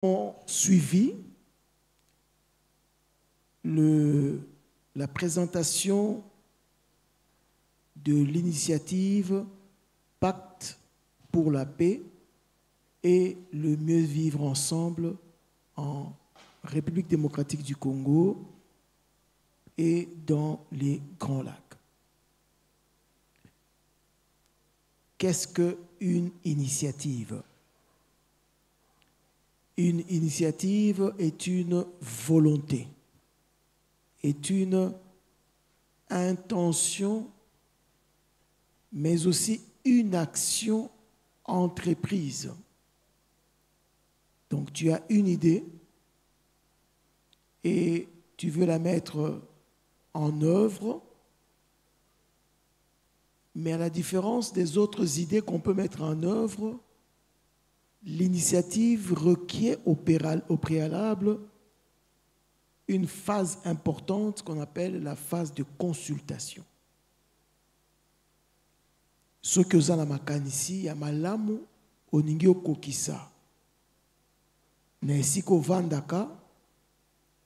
ont suivi la présentation de l'initiative Pacte pour la paix et le mieux vivre ensemble en République démocratique du Congo et dans les Grands Lacs. Qu'est-ce qu'une initiative? Une initiative est une volonté, est une intention, mais aussi une action entreprise. Donc tu as une idée et tu veux la mettre en œuvre, mais à la différence des autres idées qu'on peut mettre en œuvre, l'initiative requiert au préalable une phase importante qu'on appelle la phase de consultation. Ce que vous avez makanisi, il y a malamu oningi okokisa. Na esiko vandaka,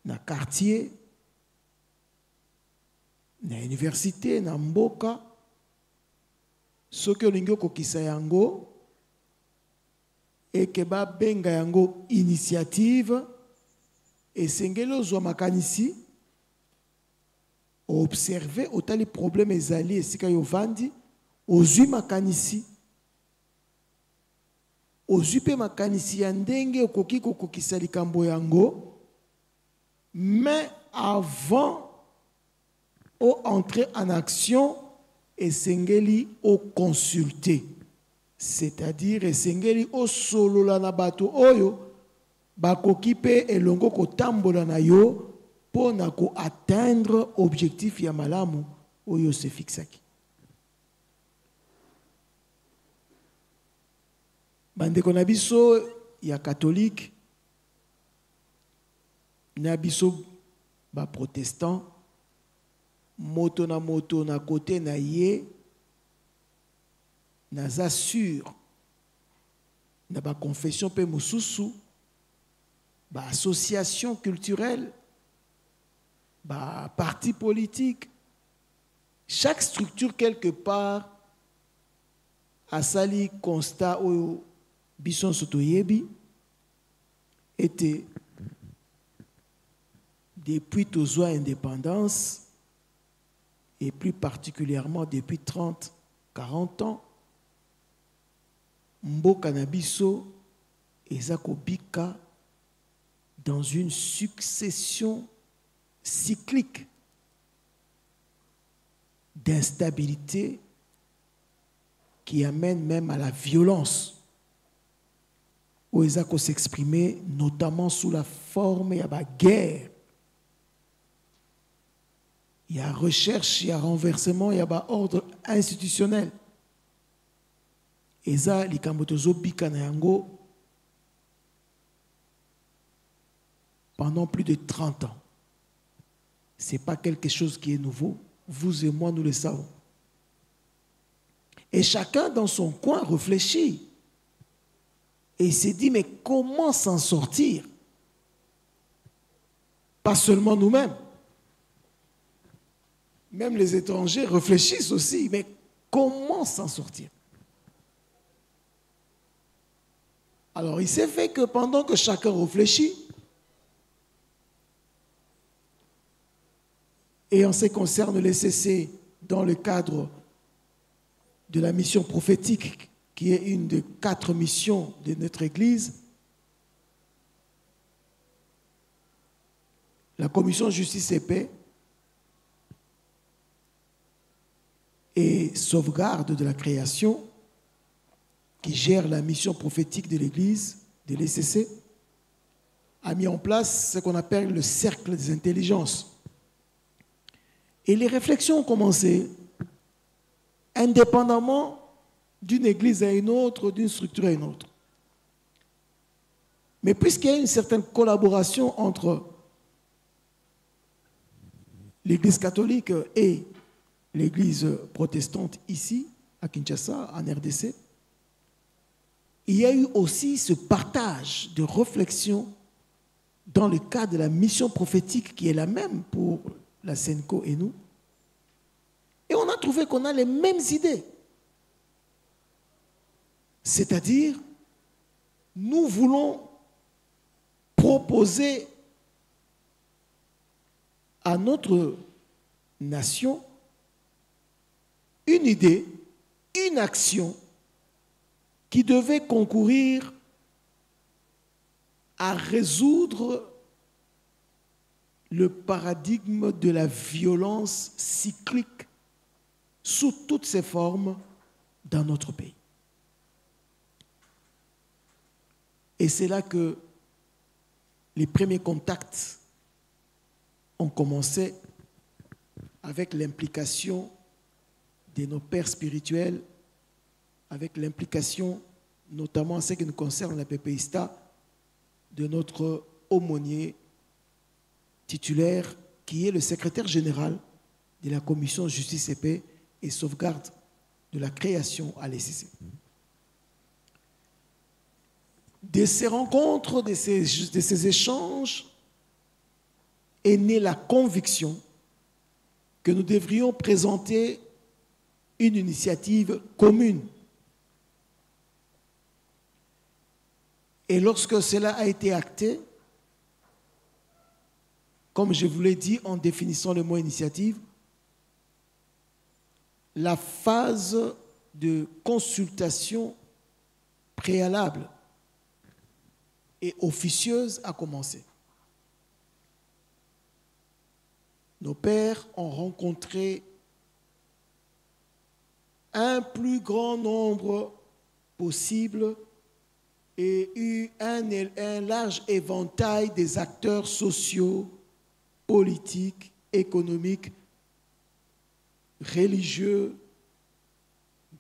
na quartier, na université, na mboka, ce que oningi okokisa yango, et que ba benga yango initiative, et sengelo zwa makanisi, observer autant les problèmes ezali esika yo vandi, ozwi makanisi, ozwi pe makanisi ya ndenge okoki kokokisa likambo yango, mais avant au entrer en action, esengeli au consulter. C'est-à-dire esengeli o solola na bato oyo bakoki pe elongo kotambola na yo pona ko atteindre objectif ya malamu oyo se fixaki. Bandeko na biso ya catholique na biso ba protestant moto na côté na ye naza sûr na ba confession pe mususu ba association culturelle ba parti politique, chaque structure quelque part a sali constat au bison sotoyebi était depuis toujours indépendance et plus particulièrement depuis 30-40 ans mboka na biso ezako bika dans une succession cyclique d'instabilité qui amène même à la violence où ezako s'exprimer notamment sous la forme de la guerre. Il y a recherche, il y a renversement, il y a ordre institutionnel. Et ça, les Kambotozo bika na yango pendant plus de 30 ans. Ce n'est pas quelque chose qui est nouveau. Vous et moi, nous le savons. Et chacun dans son coin réfléchit. Et il s'est dit, mais comment s'en sortir? Pas seulement nous-mêmes. Même les étrangers réfléchissent aussi, mais comment s'en sortir? Alors, il s'est fait que pendant que chacun réfléchit, et en ce qui concerne les CC dans le cadre de la mission prophétique, qui est une des 4 missions de notre Église, la commission justice et paix et sauvegarde de la création, qui gère la mission prophétique de l'Église, de l'ECC, a mis en place ce qu'on appelle le cercle des intelligences. Et les réflexions ont commencé indépendamment d'une église à une autre, d'une structure à une autre. Mais puisqu'il y a une certaine collaboration entre l'église catholique et l'église protestante ici, à Kinshasa, en RDC, il y a eu aussi ce partage de réflexion dans le cadre de la mission prophétique qui est la même pour la SENCO et nous. Et on a trouvé qu'on a les mêmes idées. C'est-à-dire, nous voulons proposer à notre nation une idée, une action qui devait concourir à résoudre le paradigme de la violence cyclique sous toutes ses formes dans notre pays. Et c'est là que les premiers contacts ont commencé avec l'implication de nos pères spirituels, avec l'implication, notamment en ce qui nous concerne la PPISTA, de notre aumônier titulaire, qui est le secrétaire général de la commission Justice et Paix et Sauvegarde de la création à l'ECC. De ces rencontres, de ces échanges, est née la conviction que nous devrions présenter une initiative commune. Et lorsque cela a été acté, comme je vous l'ai dit en définissant le mot initiative, la phase de consultation préalable et officieuse a commencé. Nos pères ont rencontré un plus grand nombre possible et eu un large éventail des acteurs sociaux, politiques, économiques, religieux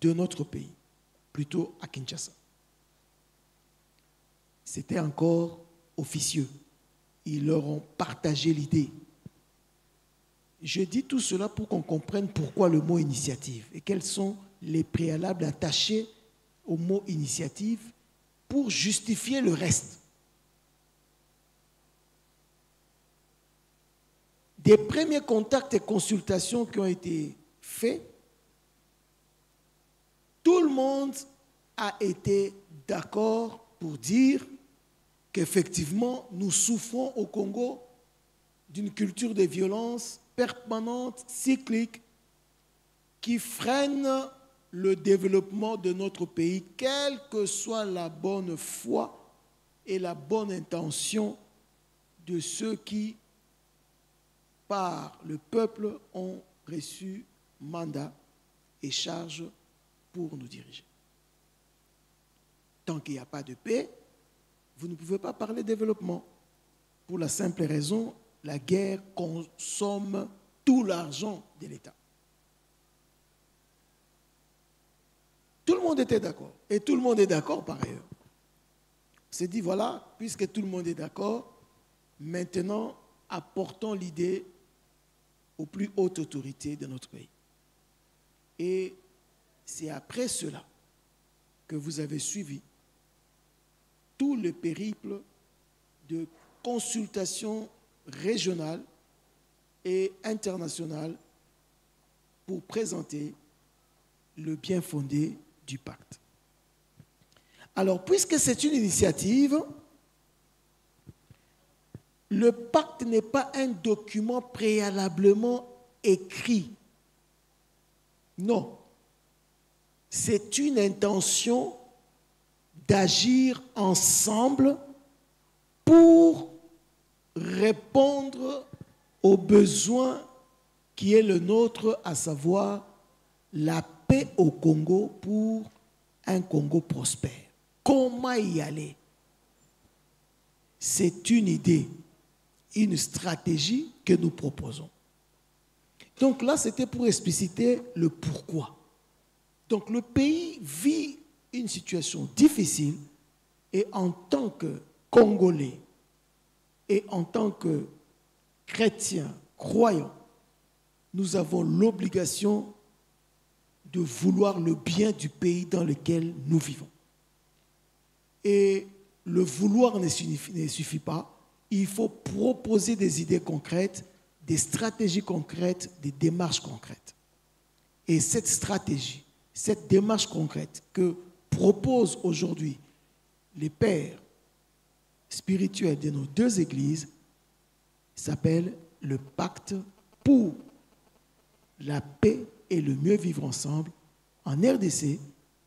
de notre pays, plutôt à Kinshasa. C'était encore officieux. Ils leur ont partagé l'idée. Je dis tout cela pour qu'on comprenne pourquoi le mot initiative et quels sont les préalables attachés au mot initiative pour justifier le reste. Des premiers contacts et consultations qui ont été faits, tout le monde a été d'accord pour dire qu'effectivement, nous souffrons au Congo d'une culture de violence permanente, cyclique, qui freine le développement de notre pays, quelle que soit la bonne foi et la bonne intention de ceux qui, par le peuple, ont reçu mandat et charge pour nous diriger. Tant qu'il n'y a pas de paix, vous ne pouvez pas parler de développement. Pour la simple raison, la guerre consomme tout l'argent de l'État. Tout le monde était d'accord. Et tout le monde est d'accord par ailleurs. On s'est dit, voilà, puisque tout le monde est d'accord, maintenant, apportons l'idée aux plus hautes autorités de notre pays. Et c'est après cela que vous avez suivi tout le périple de consultation régionale et internationale pour présenter le bien fondé du pacte. Alors, puisque c'est une initiative, le pacte n'est pas un document préalablement écrit. Non. C'est une intention d'agir ensemble pour répondre aux besoins qui est le nôtre, à savoir la paix au Congo pour un Congo prospère. Comment y aller? C'est une idée, une stratégie que nous proposons. Donc là, c'était pour expliciter le pourquoi. Donc le pays vit une situation difficile et en tant que Congolais et en tant que chrétiens, croyants, nous avons l'obligation de vouloir le bien du pays dans lequel nous vivons. Et le vouloir ne suffit pas. Il faut proposer des idées concrètes, des stratégies concrètes, des démarches concrètes. Et cette stratégie, cette démarche concrète que proposent aujourd'hui les pères spirituels de nos deux églises s'appelle le pacte pour la paix et le mieux vivre ensemble en RDC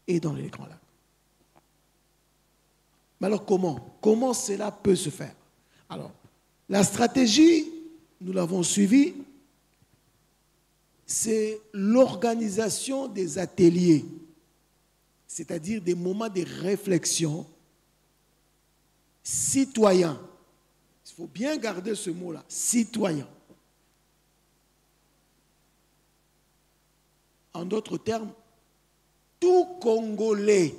et dans les Grands Lacs. Mais alors comment cela peut se faire? Alors, la stratégie, nous l'avons suivie, c'est l'organisation des ateliers, c'est-à-dire des moments de réflexion citoyens. Il faut bien garder ce mot-là, citoyen. En d'autres termes, tout Congolais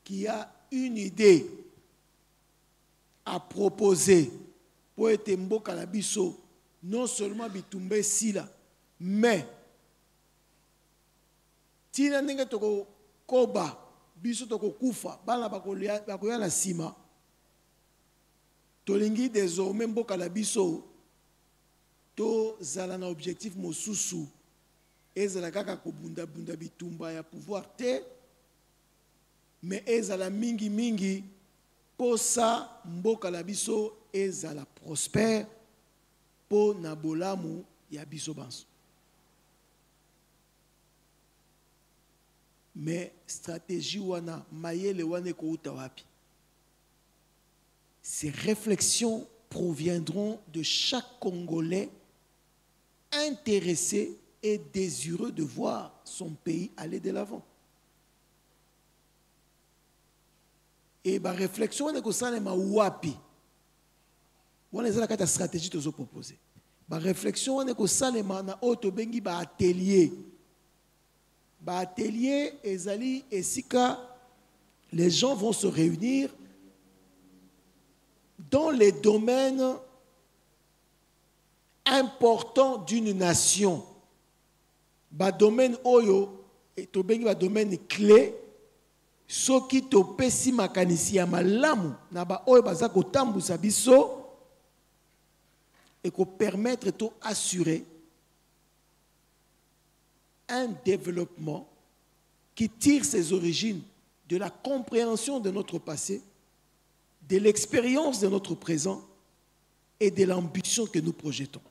qui a une idée à proposer pour être mboka na biso, non seulement bitumbe sila, mais tina ndenge toko koba biso toko kufa bana bakoya na sima tolingi désormais mboka na biso to zala na objectif mosusu ezala kaka kobunda bunda bitumba ya pouvoir te, mais ezala mingi mingi posa mboka na biso ezala prospère po na bolamu ya biso banso. Mais stratégie wana mayele wana kouta wapi? Ces réflexions proviendront de chaque Congolais intéressé et désireux de voir son pays aller de l'avant. Et ma réflexion est que ça n'est pas wapi. On est la stratégie que vous proposez. Ma réflexion est que ça n'est pas auto bengi ba atelier. Ba atelier ezali esika les gens vont se réunir dans les domaines importants d'une nation. Ba domaine oyo et to bengi ba domaine clé. Soki to pesi makanisi ya malamu na ba oyo baza kotambusa biso et ko permettre to assurer un développement qui tire ses origines de la compréhension de notre passé, de l'expérience de notre présent et de l'ambition que nous projetons.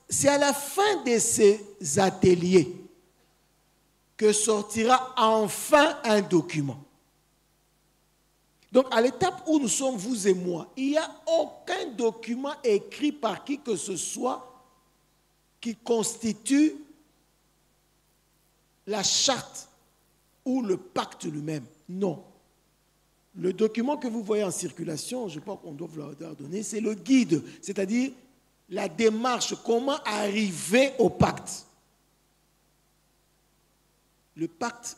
C'est à la fin de ces ateliers que sortira enfin un document. Donc, à l'étape où nous sommes, vous et moi, il n'y a aucun document écrit par qui que ce soit qui constitue la charte ou le pacte lui-même. Non. Le document que vous voyez en circulation, je pense qu'on doit vous leur donner, c'est le guide, c'est-à-dire la démarche, comment arriver au pacte. Le pacte,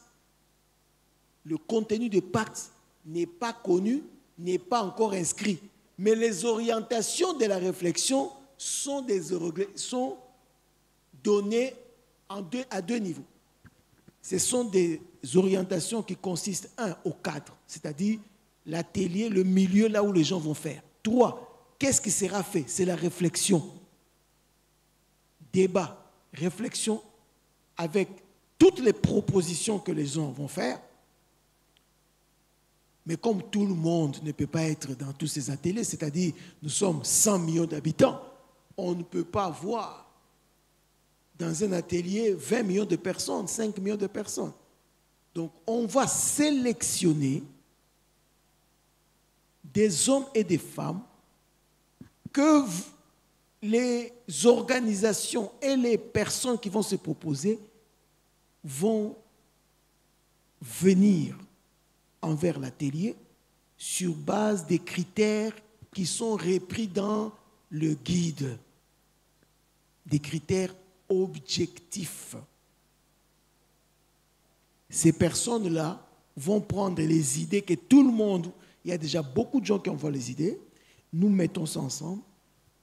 le contenu du pacte n'est pas connu, n'est pas encore inscrit. Mais les orientations de la réflexion sont données à deux niveaux. Ce sont des orientations qui consistent, au cadre, c'est-à-dire l'atelier, le milieu là où les gens vont faire. 3, qu'est-ce qui sera fait? C'est la réflexion. Débat, réflexion avec toutes les propositions que les gens vont faire. Mais comme tout le monde ne peut pas être dans tous ces ateliers, c'est-à-dire nous sommes 100 millions d'habitants, on ne peut pas voir dans un atelier 20 millions de personnes, 5 millions de personnes. Donc on va sélectionner des hommes et des femmes que les organisations et les personnes qui vont se proposer vont venir envers l'atelier sur base des critères qui sont repris dans le guide, des critères objectifs. Ces personnes-là vont prendre les idées que tout le monde, il y a déjà beaucoup de gens qui envoient les idées, nous mettons ça ensemble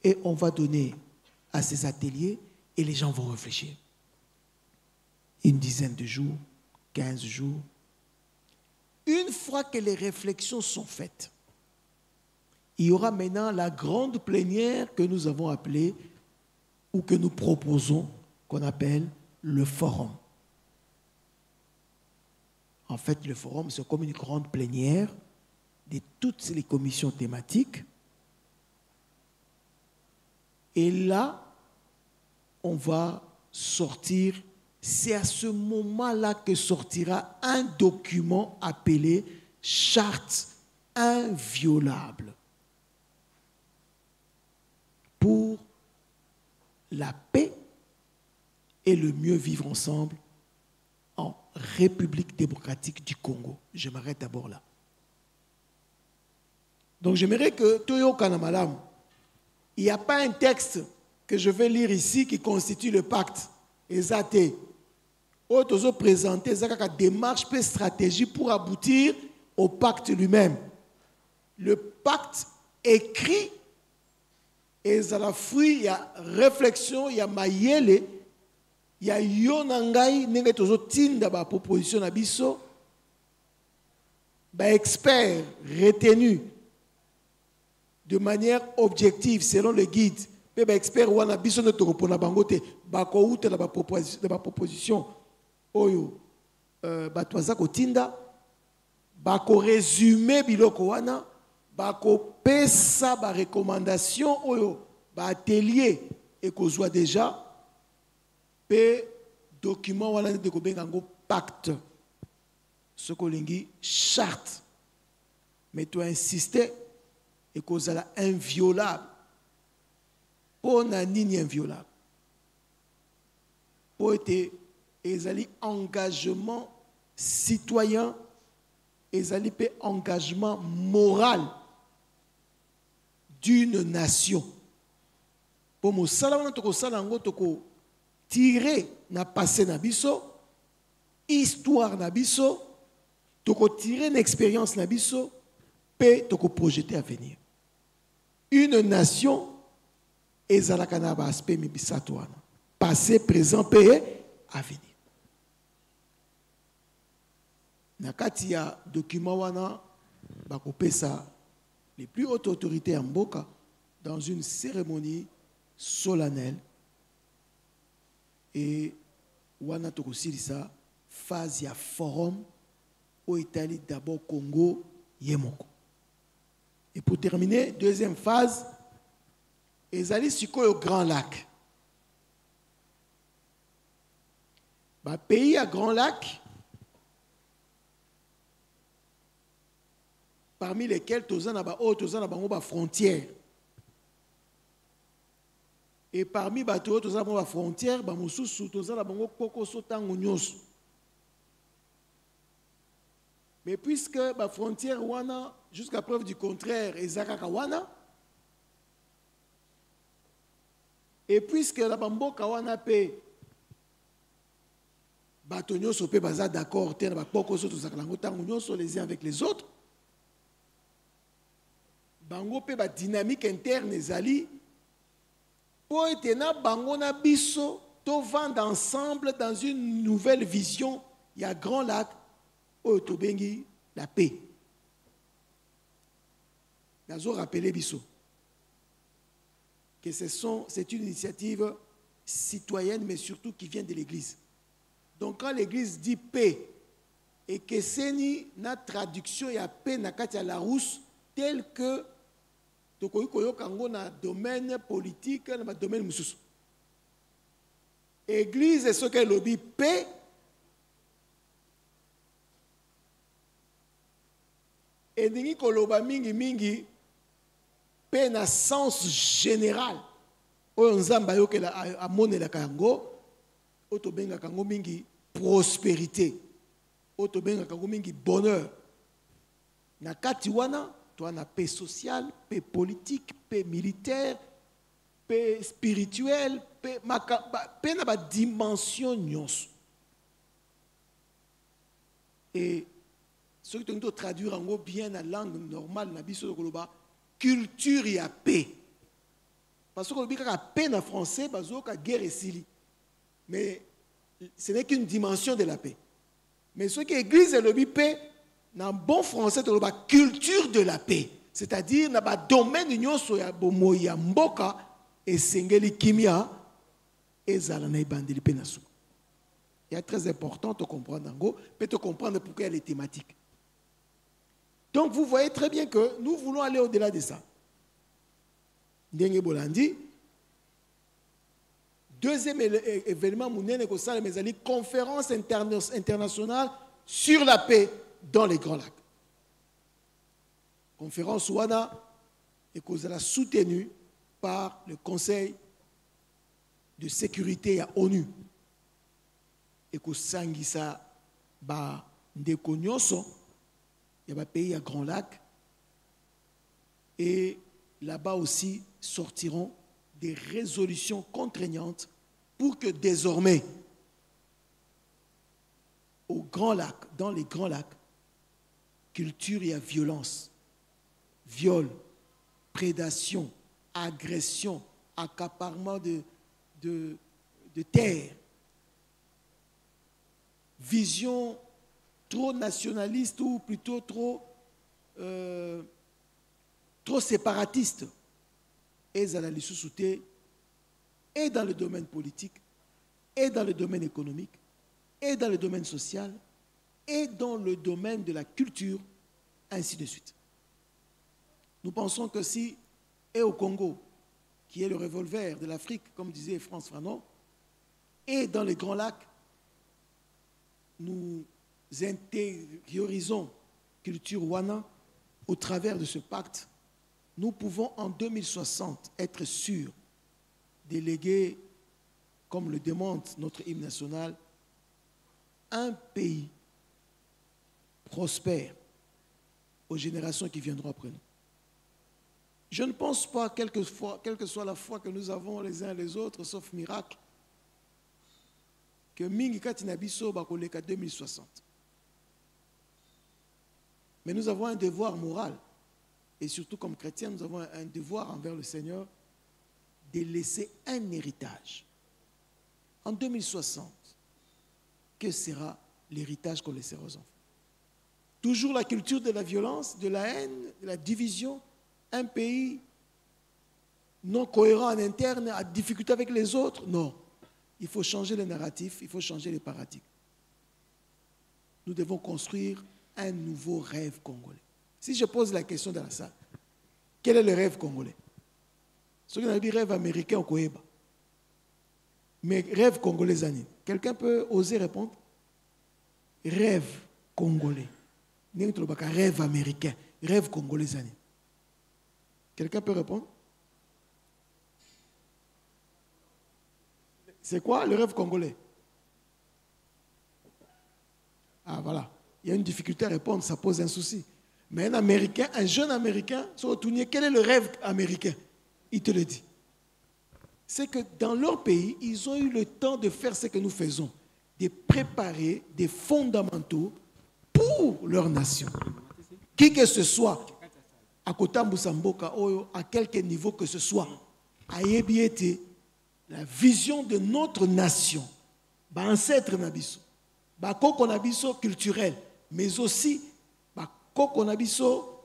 et on va donner à ces ateliers et les gens vont réfléchir. une dizaine de jours, 15 jours. Une fois que les réflexions sont faites, il y aura maintenant la grande plénière que nous avons appelée ou que nous proposons, qu'on appelle le forum. En fait, le forum, c'est comme une grande plénière de toutes les commissions thématiques. Et là, on va sortir, c'est à ce moment-là que sortira un document appelé Charte inviolable pour la paix et le mieux vivre ensemble en République démocratique du Congo. Je m'arrête d'abord là. Donc j'aimerais que Toyo Kanamalam, il n'y a pas un texte que je vais lire ici qui constitue le pacte. Exacté. Autres présenter une démarche et stratégie pour aboutir au pacte lui-même. Le pacte écrit, et ça la fruit, il y a réflexion, il y a mayele, il y a yonangai, nenge tozo tinda ba proposition na biso, ba expert retenu de manière objective selon le guide. Pe ba expert wana biso ne to repona bango te, ba ko uta na ba proposition oyo ba twaza ko tinda, ba ko résumer biloko wana, ba ko pesa ba recommandation oyo ba atelier et ko zwa déjà pe document wana de ko benga ngo pacte ce ko lingi charte, mais tu insister et ko zala inviolable. Pour nani inviolable, pour être ezali engagement citoyen, ezali pe engagement moral d'une nation. Pour mo sala wana toko sala ngo toko tirer na passé na biso, histoire na biso, toko tirer une expérience na biso, pe toko projeter à venir. Une nation ezalaka na ba aspect mibisato wana, passé, présent, et avenir. Na kati ya document wana bakopesa les plus hautes autorités en mboka dans une cérémonie solennelle, et wana tokosilisa phase ya forum au Italie d'abord Congo yemoko. Et pour terminer, deuxième phase, ezali sikoyo Grand Lac. Ba pays à Grand Lac, parmi lesquels tozana ba bango ba frontière. Et parmi ba tozana ba frontière, ba mususu tozana bango koko sotango nyoso. Mais puisque ba frontière wana jusqu'à preuve du contraire ezaka wana, et puisque la bamboka wana pe bato nyonso pe baza d'accord te na bakoko so tozaka lango tango nyonso les uns avec les autres, bango pe ba dynamique interne ezali po ete na bango na biso to vendre ensemble dans une nouvelle vision. Il y a Grand Lac oyo tobengi la paix. Nazo rappeler biso que c'est une initiative citoyenne, mais surtout qui vient de l'Église. Donc quand l'Église dit paix, et que c'est une traduction ya paix na kati ya Larousse, tel que tokoki koyoka ngo na domaine politique, na domaine mususu. Église est ce qu'elle lobby paix, et ningi koloba mingi mingi paix na sens général. Oyo nzamba yokela amonela kango, oto benga kango mingi prospérité, oto benga kango mingi bonheur. Na kati wana to na paix sociale, paix politique, paix militaire, paix spirituelle, paix na ba dimension nyonso. Et ce que tu traduire en bien la langue normale na biso koloba culture ya paix. Parce que la paix en français, bazoka guerre et sili. Mais ce n'est qu'une dimension de la paix. Mais ce que l'Église est le paix, dans bon français, c'est la culture de la paix. C'est-à-dire, dans le domaine de l'Union, mboka et sengeli kimia et zalana bandeli penasu. Il est très important de comprendre peut comprendre pourquoi elle est thématique. Donc vous voyez très bien que nous voulons aller au-delà de ça. Ndenge Bolandi, deuxième événement, conférence internationale sur la paix dans les Grands Lacs. Conférence Ouana est soutenue par le Conseil de sécurité à ONU. Et que Sangisa ba ndeko nyonso il y a un pays à Grand Lac et là-bas aussi sortiront des résolutions contraignantes pour que désormais au Grand Lac, dans les Grands Lacs, culture et violence, viol, prédation, agression, accaparement de terre, vision trop nationaliste ou plutôt trop séparatiste. Et dans le domaine politique, et dans le domaine économique, et dans le domaine social, et dans le domaine de la culture, ainsi de suite. Nous pensons que si, et au Congo, qui est le revolver de l'Afrique, comme disait Frantz Fanon, et dans les Grands Lacs, nous intériorisons culture Wana au travers de ce pacte, nous pouvons en 2060 être sûrs d'éléguer, comme le demande notre hymne national, un pays prospère aux générations qui viendront après nous. Je ne pense pas, quelle que soit la foi que nous avons les uns et les autres, sauf miracle, que Mingi Katinabiso bakoleka 2060. Mais nous avons un devoir moral, et surtout comme chrétiens, nous avons un devoir envers le Seigneur de laisser un héritage. En 2060, que sera l'héritage qu'on laissera aux enfants? Toujours la culture de la violence, de la haine, de la division, un pays non cohérent en interne, à difficulté avec les autres? Non. Il faut changer le narratif, il faut changer les paradigmes. Nous devons construire un nouveau rêve congolais. Si je pose la question dans la salle, quel est le rêve congolais? Ceux qui ont dit rêve américain au Koeba. Mais rêve congolais, Zani. Quelqu'un peut oser répondre? Rêve congolais. Rêve américain. Rêve congolais, Zani. Quelqu'un peut répondre? C'est quoi le rêve congolais? Ah voilà, il y a une difficulté à répondre, ça pose un souci. Mais un Américain, un jeune Américain, se retourne, quel est le rêve américain? Il te le dit. C'est que dans leur pays, ils ont eu le temps de faire ce que nous faisons, de préparer des fondamentaux pour leur nation. Qui que ce soit, à Kotambu Samboka, à quelque niveau que ce soit, à Yebiete, la vision de notre nation, ancêtre nabiso, koko nabiso culturel, mais aussi koko nabiso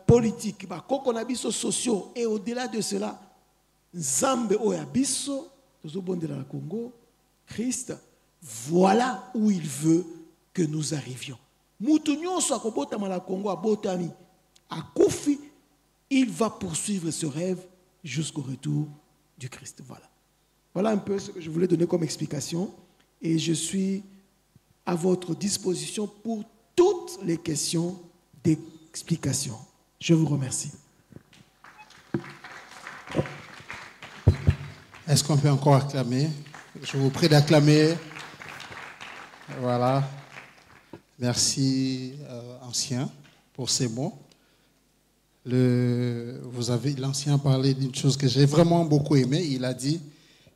politique, koko nabiso sociaux, et au-delà de cela, Nzambe oyabiso, de la Congo, Christ, voilà où il veut que nous arrivions. Moutounion soit kobota la Congo à Botami, à Koufi, il va poursuivre ce rêve jusqu'au retour du Christ. Voilà. Voilà un peu ce que je voulais donner comme explication. Et je suis à votre disposition pour toutes les questions d'explication. Je vous remercie. Est-ce qu'on peut encore acclamer? Je vous prie d'acclamer. Voilà. Merci, ancien, pour ces mots. L'ancien parlait d'une chose que j'ai vraiment beaucoup aimée. Il a dit,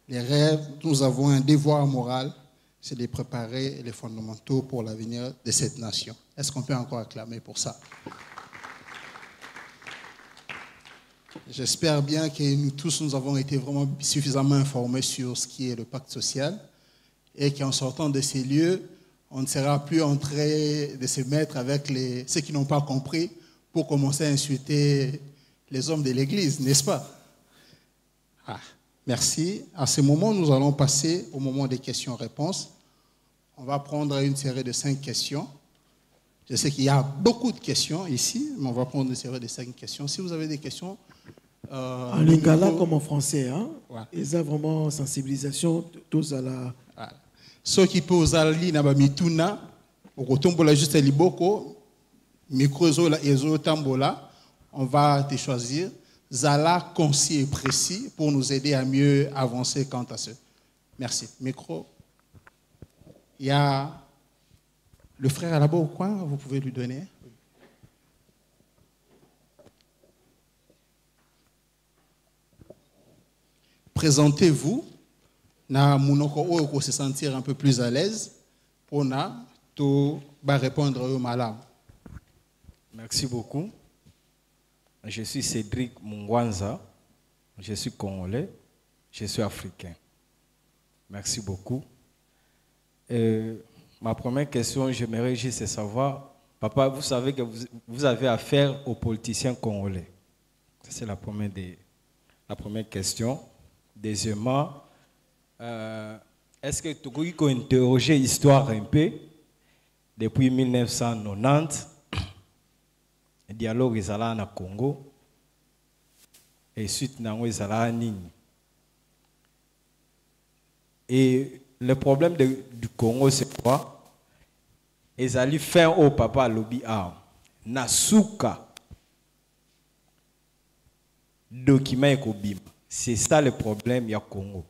les rêves, nous avons un devoir moral, c'est de préparer les fondamentaux pour l'avenir de cette nation. Est-ce qu'on peut encore acclamer pour ça? J'espère bien que nous tous, nous avons été vraiment suffisamment informés sur ce qui est le pacte social et qu'en sortant de ces lieux, on ne sera plus en train de se mettre avec ceux qui n'ont pas compris pour commencer à insulter les hommes de l'Église, n'est-ce pas? Merci. À ce moment, nous allons passer au moment des questions-réponses. On va prendre une série de 5 questions. Je sais qu'il y a beaucoup de questions ici, mais on va prendre une série de 5 questions. Si vous avez des questions... en lingala comme en français, hein? Ouais. Ils ont vraiment sensibilisation tous à la... Voilà. Ceux qui peuvent aller na mituna, au tombola juste à liboko, microzo la ezo tambola, on va te choisir. Zala concis et précis pour nous aider à mieux avancer quant à ce. Merci. Micro. Il y a le frère là-bas au coin, vous pouvez lui donner. Présentez-vous. Na munoko pour se sentir un peu plus à l'aise pour répondre au malam. Merci beaucoup. Je suis Cédric Mungwanza. Je suis congolais. Je suis africain. Merci beaucoup. Ma première question, j'aimerais juste savoir, papa, vous savez que vous avez affaire aux politiciens congolais. C'est la première question. Deuxièmement, est-ce que tu peux interroger l'histoire un peu depuis 1990, le dialogue est allé au Congo et suite est allé Nini. Et le problème du Congo, c'est quoi? Ils allaient faire au papa lobby a Nasuka document ekobima. C'est ça le problème du Congo.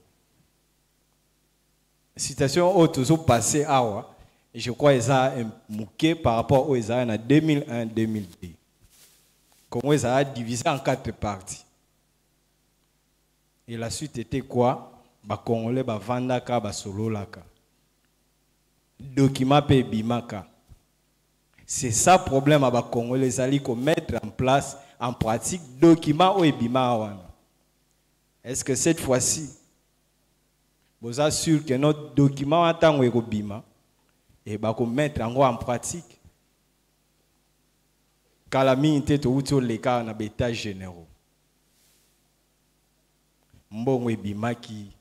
Situation où tout ça passé awa, je crois qu'ils ont un mouquet par rapport aux Israéliens en 2001-2002. Congo ils ont divisé en 4 parties. Et la suite était quoi? Ba Congolais ba vandaka ba sololaka. Document pe bimaka. C'est ça le problème à ba Congolais ils allaient mettre en place en pratique document ou bima. Est-ce que cette fois-ci, vous êtes sûr que notre document attend et bima et va mettre en pratique? Calamité to uto les cas na états généraux. Mbongo bima ki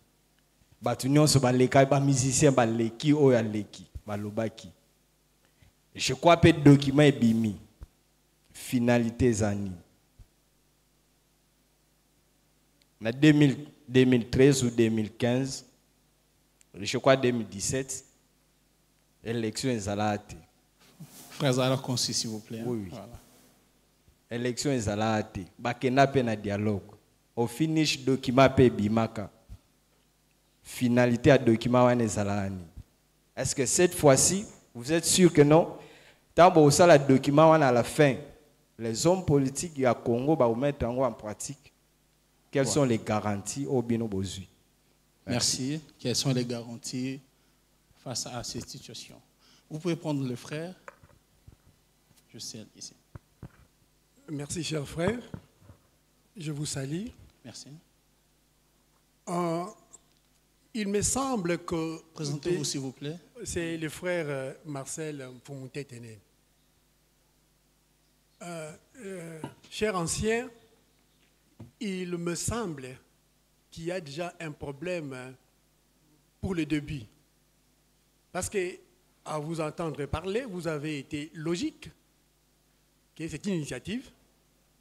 batunyon so ba leka ba musicien ba leki o ya leki ba lobaki. Je crois que le document est bimi. Finalité zani. En 2013 ou 2015, je crois 2017, l'élection est allée. Frère Zala concis, s'il vous plaît. Oui. L'élection est allée. Bakena pe na dialogue. Au finish document pe bimaka. Finalité à document wane zalani. Est-ce que cette fois-ci, vous êtes sûr que non? Tant que ça le document wane à la fin, les hommes politiques à Congo va mettre en pratique. Quelles sont les garanties au Bino Bozui? Merci. Quelles sont les garanties face à cette situation? Vous pouvez prendre le frère. Je sais ici. Merci, cher frère. Je vous salue. Merci. Il me semble que... Présentez-vous, s'il vous plaît. C'est le frère Marcel Mpongutetene. Cher ancien, il me semble qu'il y a déjà un problème pour le début. Parce que, à vous entendre parler, vous avez été logique que c'est une initiative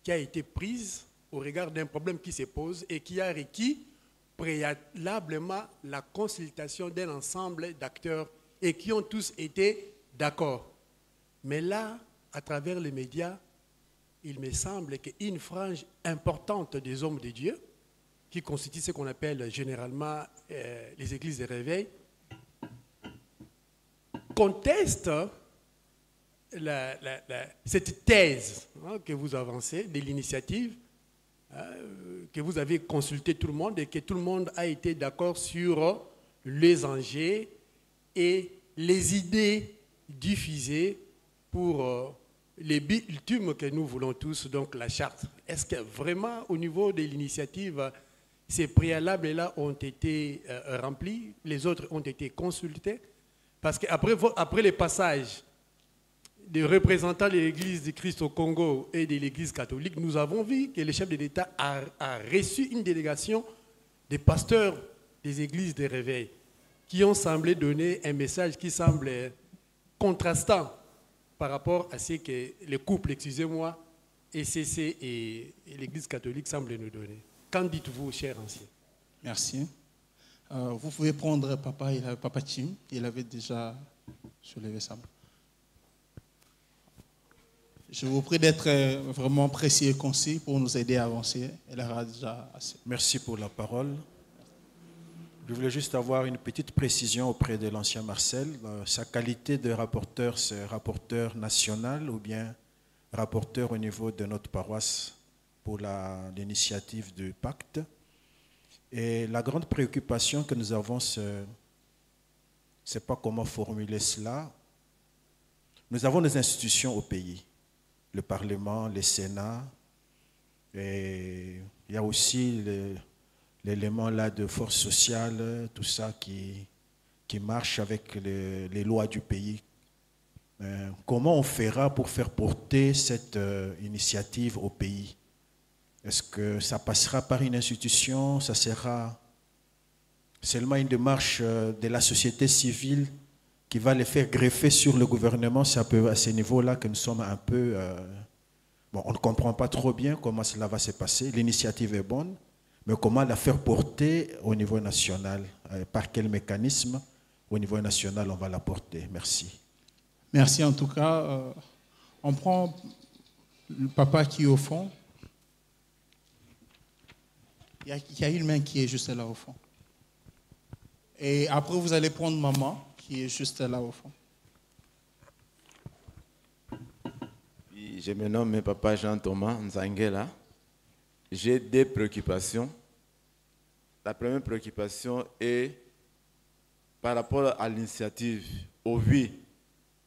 qui a été prise au regard d'un problème qui se pose et qui a requis préalablement la consultation d'un ensemble d'acteurs et qui ont tous été d'accord. Mais là, à travers les médias, il me semble qu'une frange importante des hommes de Dieu, qui constitue ce qu'on appelle généralement les églises de réveil, conteste cette thèse que vous avancez de l'initiative, que vous avez consulté tout le monde et que tout le monde a été d'accord sur les enjeux et les idées diffusées pour les buts ultimes que nous voulons tous, donc la charte. Est-ce que vraiment, au niveau de l'initiative, ces préalables-là ont été remplis, les autres ont été consultés, parce qu'après les passages des représentants de l'Église du Christ au Congo et de l'Église catholique, nous avons vu que le chef de l'État a reçu une délégation des pasteurs des églises de réveil qui ont semblé donner un message qui semble contrastant par rapport à ce que le couple, excusez-moi, ECC et l'Église catholique semblent nous donner. Qu'en dites-vous, cher ancien? Merci. Vous pouvez prendre Papa Tim, il avait déjà soulevé sa main. Je vous prie d'être vraiment précis et concis pour nous aider à avancer. Elle aura déjà assez. Merci pour la parole. Je voulais juste avoir une petite précision auprès de l'ancien Marcel. Sa qualité de rapporteur, c'est rapporteur national ou bien rapporteur au niveau de notre paroisse pour l'initiative du pacte. Et la grande préoccupation que nous avons, c'est pas comment formuler cela. Nous avons des institutions au pays, le Parlement, le Sénat, et il y a aussi l'élément là de force sociale, tout ça qui marche avec les lois du pays. Comment on fera pour faire porter cette initiative au pays? Est-ce que ça passera par une institution? Ça sera seulement une démarche de la société civile qui va les faire greffer sur le gouvernement? C'est un peu à ce niveau-là que nous sommes un peu... bon, on ne comprend pas trop bien comment cela va se passer. L'initiative est bonne, mais comment la faire porter au niveau national? Par quel mécanisme au niveau national on va la porter? Merci. Merci en tout cas. On prend le papa qui est au fond. Il y a une main qui est juste là au fond. Et après, vous allez prendre maman qui est juste là au fond. Je me nomme Papa Jean-Thomas Nzangela. J'ai deux préoccupations. La première préoccupation est par rapport à l'initiative, au vu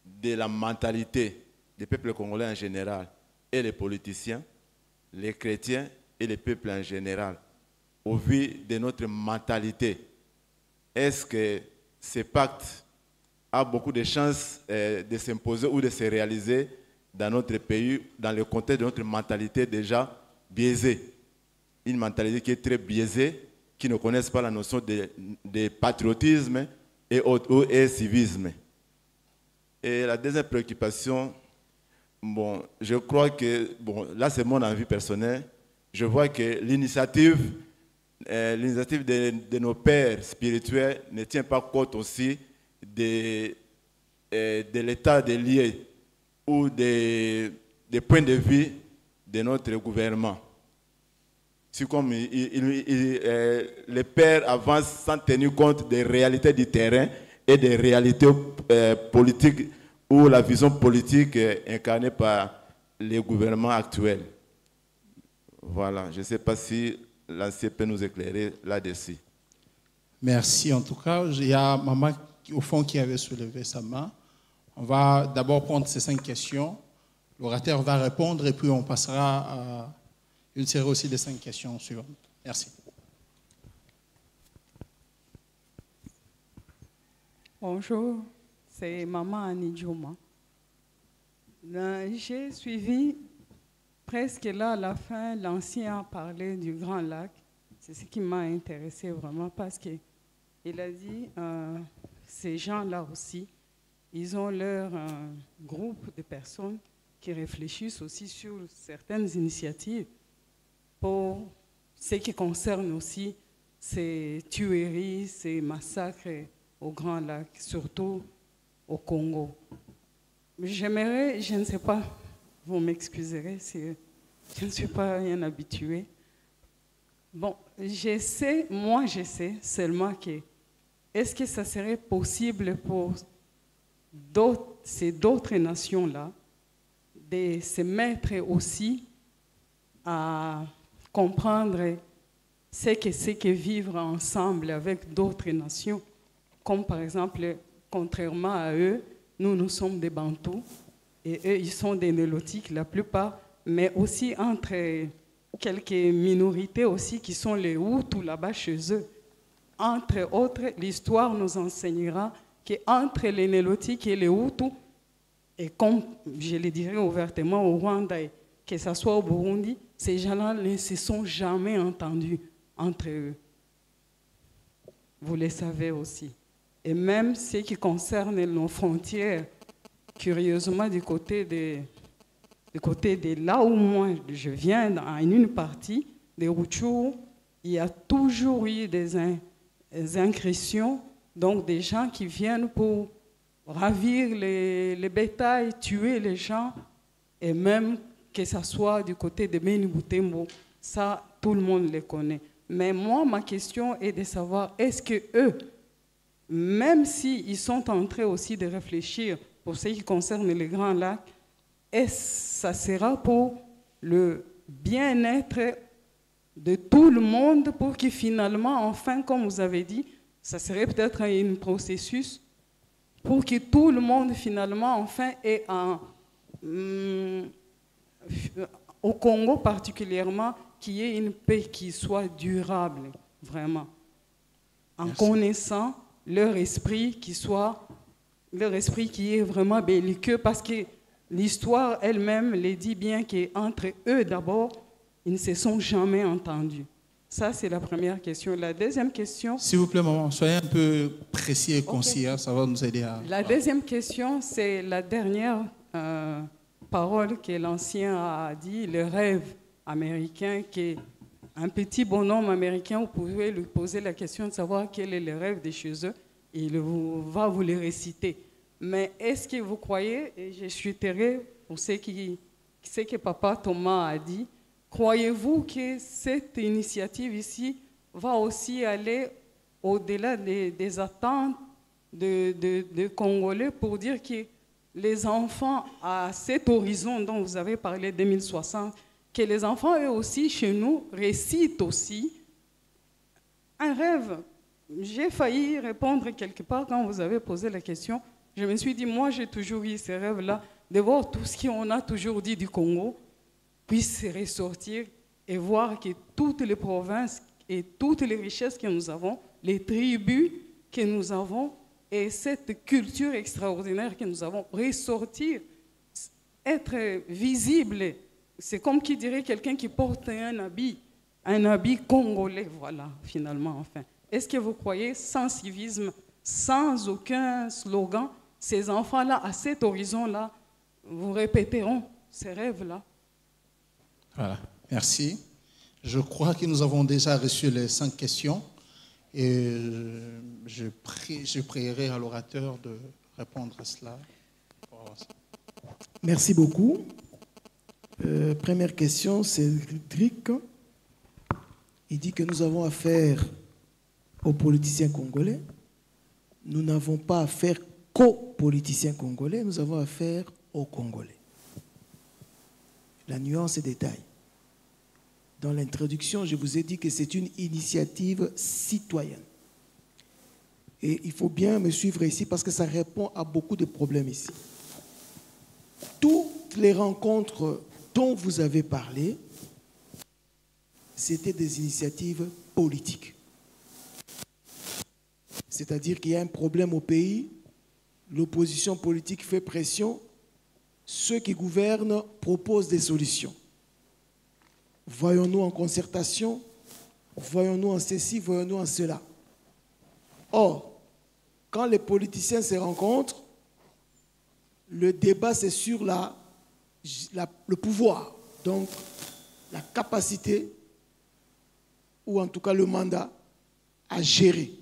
de la mentalité des peuples congolais en général et les politiciens, les chrétiens et les peuples en général. Au vu de notre mentalité, est-ce que ce pacte a beaucoup de chances de s'imposer ou de se réaliser dans notre pays, dans le contexte de notre mentalité déjà biaisée? Une mentalité qui est très biaisée, qui ne connaît pas la notion de patriotisme et civisme. Et la deuxième préoccupation, bon, je crois que, bon, là c'est mon avis personnel, je vois que l'initiative de nos pères spirituels ne tient pas compte aussi de l'état des lieux ou des points de vue de notre gouvernement. C'est comme les pères avancent sans tenir compte des réalités du terrain et des réalités politiques ou la vision politique incarnée par les gouvernements actuels. Voilà, je ne sais pas si l'ancien peut nous éclairer là-dessus. Merci en tout cas. Il y a maman au fond qui avait soulevé sa main. On va d'abord prendre ces 5 questions. L'orateur va répondre et puis on passera à une série aussi de 5 questions suivantes. Merci. Bonjour, c'est Maman Annie Djouma. J'ai suivi presque là à la fin, l'ancien a parlé du Grand Lac. C'est ce qui m'a intéressé vraiment parce qu'il a dit ces gens-là aussi, ils ont leur groupe de personnes qui réfléchissent aussi sur certaines initiatives pour ce qui concerne aussi ces tueries, ces massacres au Grand Lac, surtout au Congo. J'aimerais, je ne sais pas, vous m'excuserez si je ne suis pas un habitué. Bon, je sais seulement que est-ce que ça serait possible pour ces d'autres nations-là de se mettre aussi à comprendre ce que vivre ensemble avec d'autres nations, comme par exemple, contrairement à eux, nous sommes des Bantous et eux, ils sont des Nélotiques, la plupart, mais aussi entre quelques minorités aussi qui sont les Hutus là-bas chez eux. Entre autres, l'histoire nous enseignera qu'entre les Nélotiques et les Hutus, et comme je le dirais ouvertement au Rwanda, que ce soit au Burundi, ces gens-là ne se sont jamais entendus entre eux. Vous le savez aussi. Et même ce qui concerne nos frontières, curieusement, du côté de là où moi je viens, en une partie des Rutshuru, il y a toujours eu des incursions, donc des gens qui viennent pour ravir les bétails, tuer les gens, et même que ce soit du côté de Beni Butembo, ça, tout le monde le connaît. Mais moi, ma question est de savoir, est-ce que eux, même s'ils sont en train aussi de réfléchir pour ce qui concerne les Grands Lacs, est-ce ça sera pour le bien-être de tout le monde pour que finalement, enfin, comme vous avez dit, ça serait peut-être un processus pour que tout le monde finalement, enfin, ait au Congo particulièrement, qu'il y ait une paix qui soit durable, vraiment, en connaissant leur esprit qui est vraiment belliqueux, parce que l'histoire elle-même les dit bien qu'entre eux d'abord, ils ne se sont jamais entendus. Ça, c'est la première question. La deuxième question... S'il vous plaît, maman, soyez un peu précis et concis, okay. Ça va nous aider à... La deuxième question, c'est la dernière parole que l'ancien a dit, le rêve américain, qu'un petit bonhomme américain, vous pouvez lui poser la question de savoir quel est le rêve de chez eux, et il va vous le réciter. Mais est-ce que vous croyez, et je suis terré pour ce que Papa Thomas a dit, croyez-vous que cette initiative ici va aussi aller au-delà des attentes de Congolais pour dire que les enfants à cet horizon dont vous avez parlé, 2060, que les enfants eux aussi chez nous récitent aussi un rêve? J'ai failli répondre quelque part quand vous avez posé la question. Je me suis dit, moi j'ai toujours eu ce rêve-là, de voir tout ce qu'on a toujours dit du Congo puisse ressortir et voir que toutes les provinces et toutes les richesses que nous avons, les tribus que nous avons et cette culture extraordinaire que nous avons, ressortir, être visible. C'est comme qui dirait quelqu'un qui porte un habit congolais, voilà, finalement, enfin. Est-ce que vous croyez, sans civisme, sans aucun slogan, ces enfants-là, à cet horizon-là, vous répéteront ces rêves-là? Voilà, merci. Je crois que nous avons déjà reçu les 5 questions et je prierai à l'orateur de répondre à cela. Merci beaucoup. Première question, c'est Cédric. Il dit que nous avons affaire aux politiciens congolais. Nous n'avons pas affaire qu'aux politiciens congolais, nous avons affaire aux Congolais. La nuance est détail. Dans l'introduction, je vous ai dit que c'est une initiative citoyenne. Et il faut bien me suivre ici parce que ça répond à beaucoup de problèmes ici. Toutes les rencontres dont vous avez parlé, c'était des initiatives politiques. C'est-à-dire qu'il y a un problème au pays, l'opposition politique fait pression, ceux qui gouvernent proposent des solutions. Voyons-nous en concertation, voyons-nous en ceci, voyons-nous en cela. Or, quand les politiciens se rencontrent, le débat c'est sur le pouvoir, donc la capacité, ou en tout cas le mandat, à gérer.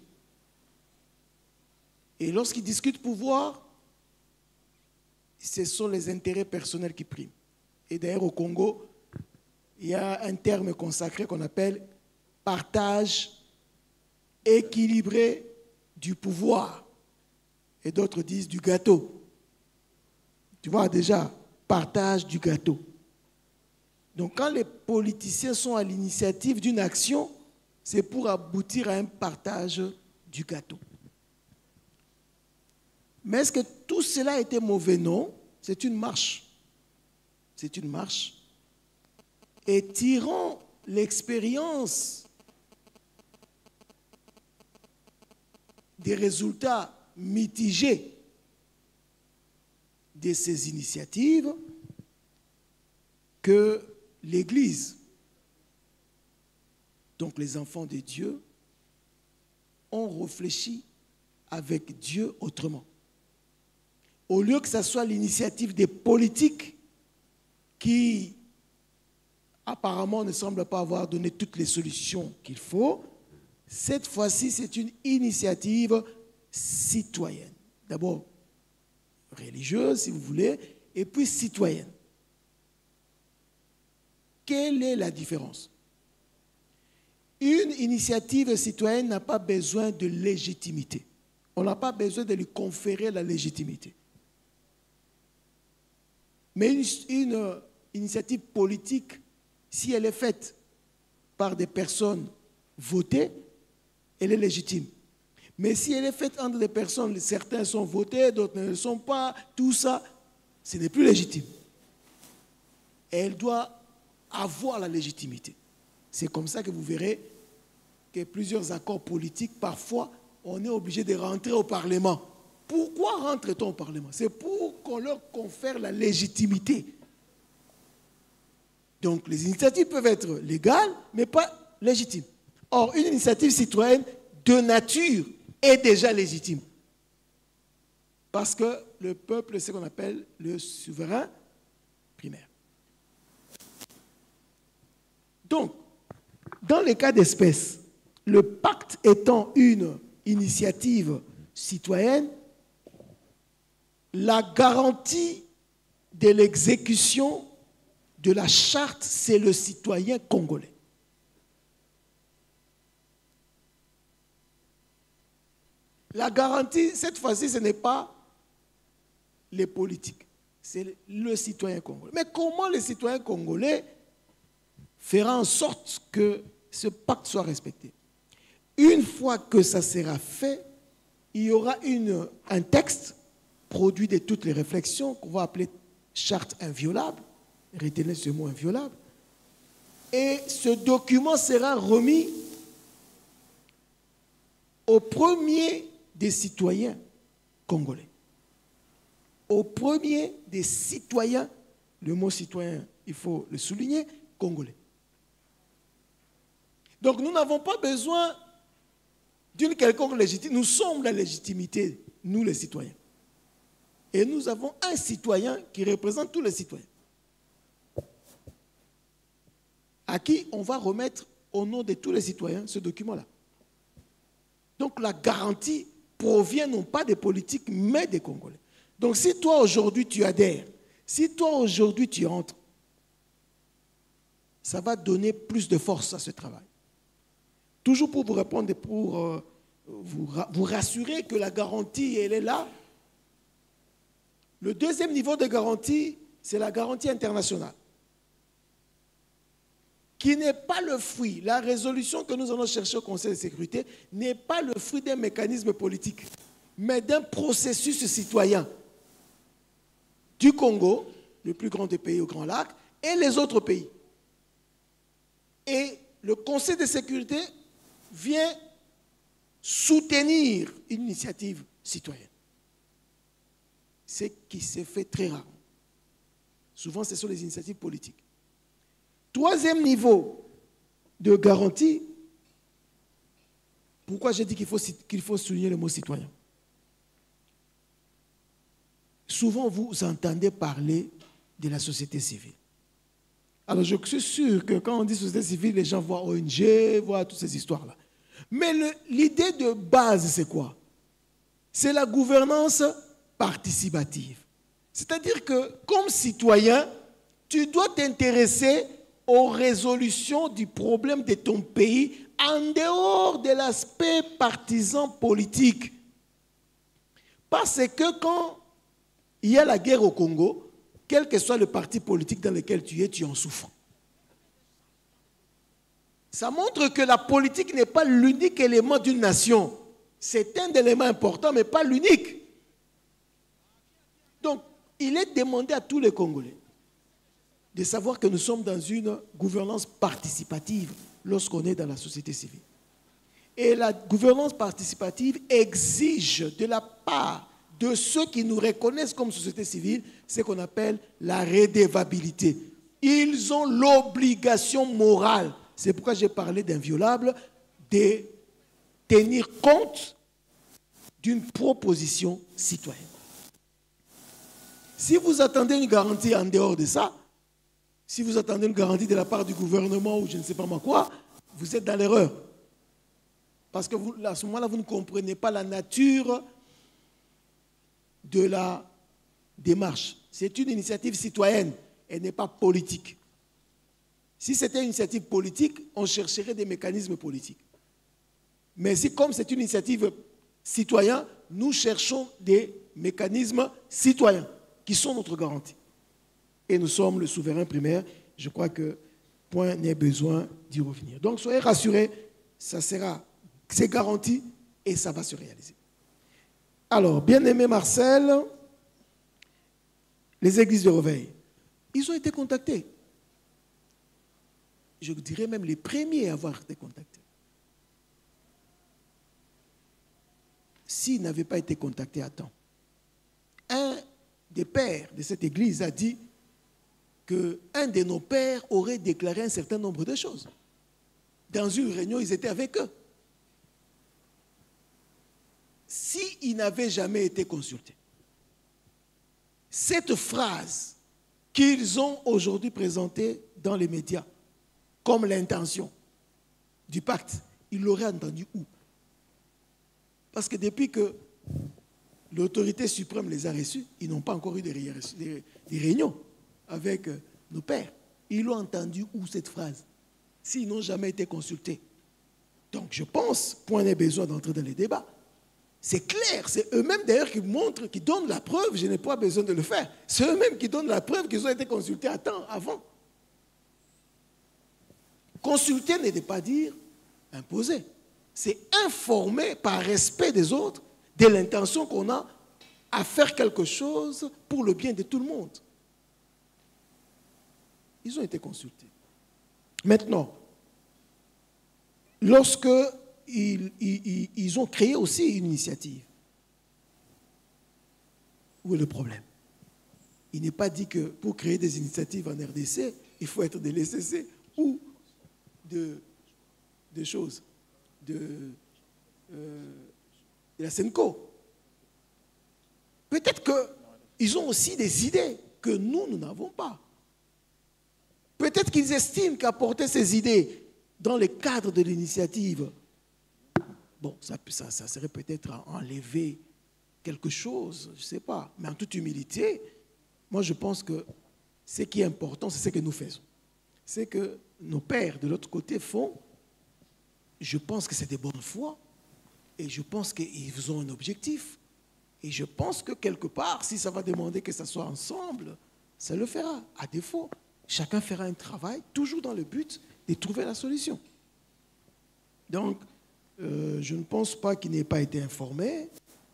Et lorsqu'ils discutent pouvoir, ce sont les intérêts personnels qui priment. Et d'ailleurs au Congo, il y a un terme consacré qu'on appelle partage équilibré du pouvoir. Et d'autres disent du gâteau. Tu vois déjà, partage du gâteau. Donc quand les politiciens sont à l'initiative d'une action, c'est pour aboutir à un partage du gâteau. Mais est-ce que tout cela était mauvais? Non, c'est une marche. C'est une marche. et tirant l'expérience des résultats mitigés de ces initiatives, que l'Église, donc les enfants de Dieu, ont réfléchi avec Dieu autrement. Au lieu que ce soit l'initiative des politiques qui apparemment ne semblent pas avoir donné toutes les solutions qu'il faut, cette fois-ci c'est une initiative citoyenne. D'abord religieuse si vous voulez, et puis citoyenne. Quelle est la différence? Une initiative citoyenne n'a pas besoin de légitimité. On n'a pas besoin de lui conférer la légitimité. Mais une initiative politique, si elle est faite par des personnes votées, elle est légitime. Mais si elle est faite entre des personnes, certains sont votés, d'autres ne le sont pas, tout ça, ce n'est plus légitime. Elle doit avoir la légitimité. C'est comme ça que vous verrez que plusieurs accords politiques, parfois, on est obligé de rentrer au Parlement. Pourquoi rentre-t-on au Parlement? C'est pour qu'on leur confère la légitimité. Donc, les initiatives peuvent être légales, mais pas légitimes. Or, une initiative citoyenne de nature est déjà légitime. Parce que le peuple, c'est ce qu'on appelle le souverain primaire. Donc, dans les cas d'espèce, le pacte étant une initiative citoyenne, la garantie de l'exécution de la charte, c'est le citoyen congolais. La garantie, cette fois-ci, ce n'est pas les politiques, c'est le citoyen congolais. Mais comment le citoyen congolais fera en sorte que ce pacte soit respecté? Une fois que ça sera fait, il y aura un texte produit de toutes les réflexions qu'on va appeler charte inviolable. Retenez ce mot inviolable. Et ce document sera remis au premier des citoyens congolais. Au premier des citoyens, le mot citoyen, il faut le souligner, congolais. Donc nous n'avons pas besoin d'une quelconque légitimité. Nous sommes la légitimité, nous les citoyens. Et nous avons un citoyen qui représente tous les citoyens, à qui on va remettre au nom de tous les citoyens ce document-là. Donc la garantie provient non pas des politiques, mais des Congolais. Donc si toi aujourd'hui tu adhères, si toi aujourd'hui tu entres, ça va donner plus de force à ce travail. Toujours pour vous répondre et pour vous rassurer que la garantie, elle est là. Le deuxième niveau de garantie, c'est la garantie internationale, qui n'est pas le fruit. La résolution que nous allons chercher au Conseil de sécurité n'est pas le fruit d'un mécanisme politique, mais d'un processus citoyen du Congo, le plus grand des pays au Grand Lac, et les autres pays. Et le Conseil de sécurité vient soutenir une initiative citoyenne. Ce qui se fait très rarement. Souvent, ce sont les initiatives politiques. Troisième niveau de garantie, pourquoi j'ai dit qu'il faut souligner le mot citoyen? Souvent, vous entendez parler de la société civile. Alors, je suis sûr que quand on dit société civile, les gens voient ONG, voient toutes ces histoires-là. Mais l'idée de base, c'est quoi? C'est la gouvernance participative. C'est-à-dire que, comme citoyen, tu dois t'intéresser aux résolutions du problème de ton pays en dehors de l'aspect partisan politique. Parce que quand il y a la guerre au Congo, quel que soit le parti politique dans lequel tu es, tu en souffres. Ça montre que la politique n'est pas l'unique élément d'une nation. C'est un élément important, mais pas l'unique. Donc, il est demandé à tous les Congolais de savoir que nous sommes dans une gouvernance participative lorsqu'on est dans la société civile. Et la gouvernance participative exige de la part de ceux qui nous reconnaissent comme société civile ce qu'on appelle la redevabilité. Ils ont l'obligation morale, c'est pourquoi j'ai parlé d'inviolable, de tenir compte d'une proposition citoyenne. Si vous attendez une garantie en dehors de ça, si vous attendez une garantie de la part du gouvernement ou je ne sais pas moi quoi, vous êtes dans l'erreur. Parce que à ce moment-là, vous ne comprenez pas la nature de la démarche. C'est une initiative citoyenne, elle n'est pas politique. Si c'était une initiative politique, on chercherait des mécanismes politiques. Mais si, comme c'est une initiative citoyenne, nous cherchons des mécanismes citoyens qui sont notre garantie. Et nous sommes le souverain primaire. Je crois que point n'est besoin d'y revenir. Donc soyez rassurés, c'est garanti et ça va se réaliser. Alors, bien-aimé Marcel, les églises de réveil, ils ont été contactés. Je dirais même les premiers à avoir été contactés. S'ils n'avaient pas été contactés à temps, un des pères de cette église a dit qu'un de nos pères aurait déclaré un certain nombre de choses. Dans une réunion, ils étaient avec eux. S'ils n'avaient jamais été consultés, cette phrase qu'ils ont aujourd'hui présentée dans les médias comme l'intention du pacte, ils l'auraient entendu où? Parce que depuis que l'autorité suprême les a reçus, ils n'ont pas encore eu des réunions avec nos pères. Ils l'ont entendu où cette phrase? S'ils n'ont jamais été consultés. Donc je pense, point n'est besoin d'entrer dans les débats. C'est clair, c'est eux-mêmes d'ailleurs qui montrent, qui donnent la preuve, je n'ai pas besoin de le faire. C'est eux-mêmes qui donnent la preuve qu'ils ont été consultés à temps, avant. Consulter n'est pas dire imposer. C'est informer par respect des autres de l'intention qu'on a à faire quelque chose pour le bien de tout le monde. Ils ont été consultés. Maintenant, lorsque ils ont créé aussi une initiative, où est le problème? Il n'est pas dit que pour créer des initiatives en RDC, il faut être de l'SCC ou de choses, de la SENCO. Peut-être qu'ils ont aussi des idées que nous n'avons pas. Peut-être qu'ils estiment qu'apporter ces idées dans le cadre de l'initiative, bon, ça serait peut-être enlever quelque chose, je ne sais pas. Mais en toute humilité, moi je pense que ce qui est important, c'est ce que nous faisons. C'est que nos pères de l'autre côté font, je pense que c'est de bonne foi, et je pense qu'ils ont un objectif. Et je pense que quelque part, si ça va demander que ça soit ensemble, ça le fera. À défaut, chacun fera un travail, toujours dans le but de trouver la solution. Donc, je ne pense pas qu'il n'ait pas été informé.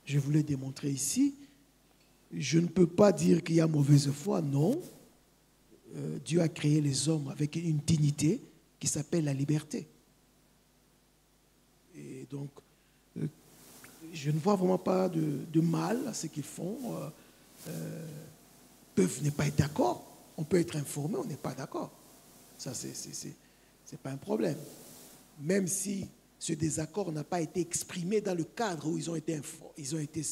Je voulais démontrer ici. Je ne peux pas dire qu'il y a mauvaise foi, non. Dieu a créé les hommes avec une dignité qui s'appelle la liberté. Et donc, je ne vois vraiment pas de mal à ce qu'ils font. Peuvent ne pas être d'accord. On peut être informé, on n'est pas d'accord. Ça, c'est pas un problème. Même si ce désaccord n'a pas été exprimé dans le cadre où ils ont été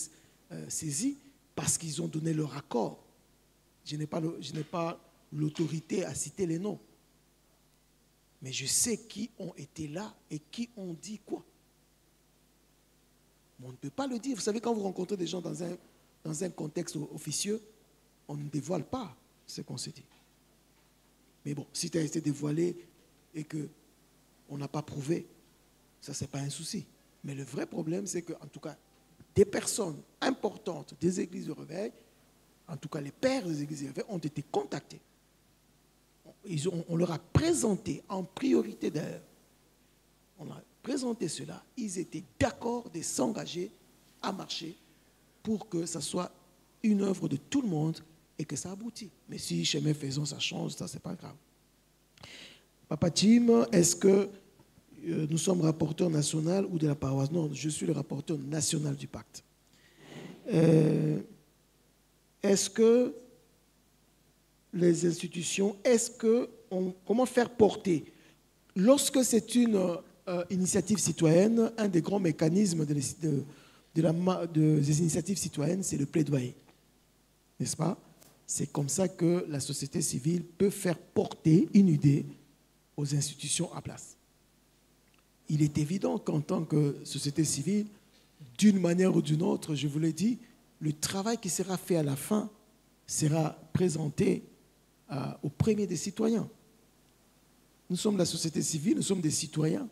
saisis, parce qu'ils ont donné leur accord. Je n'ai pas l'autorité à citer les noms. Mais je sais qui ont été là et qui ont dit quoi. On ne peut pas le dire. Vous savez, quand vous rencontrez des gens dans un contexte officieux, on ne dévoile pas ce qu'on se dit. Mais bon, si tu as été dévoilé et qu'on n'a pas prouvé, ça, ce n'est pas un souci. Mais le vrai problème, c'est qu'en tout cas, des personnes importantes des églises de réveil, en tout cas les pères des églises de réveil, ont été contactés. On leur a présenté, en priorité d'ailleurs, on a présenté cela, ils étaient d'accord de s'engager à marcher pour que ça soit une œuvre de tout le monde et que ça aboutit. Mais si chemin faisons, ça change, ça, c'est pas grave. Papa Tim, est-ce que nous sommes rapporteurs national ou de la paroisse? Non, je suis le rapporteur national du pacte. Est-ce que les institutions, comment faire porter? Lorsque c'est une initiative citoyenne, un des grands mécanismes des initiatives citoyennes, c'est le plaidoyer. N'est-ce pas? C'est comme ça que la société civile peut faire porter une idée aux institutions à place. Il est évident qu'en tant que société civile, d'une manière ou d'une autre, je vous l'ai dit, le travail qui sera fait à la fin sera présenté au premier des citoyens. Nous sommes la société civile, nous sommes des citoyens.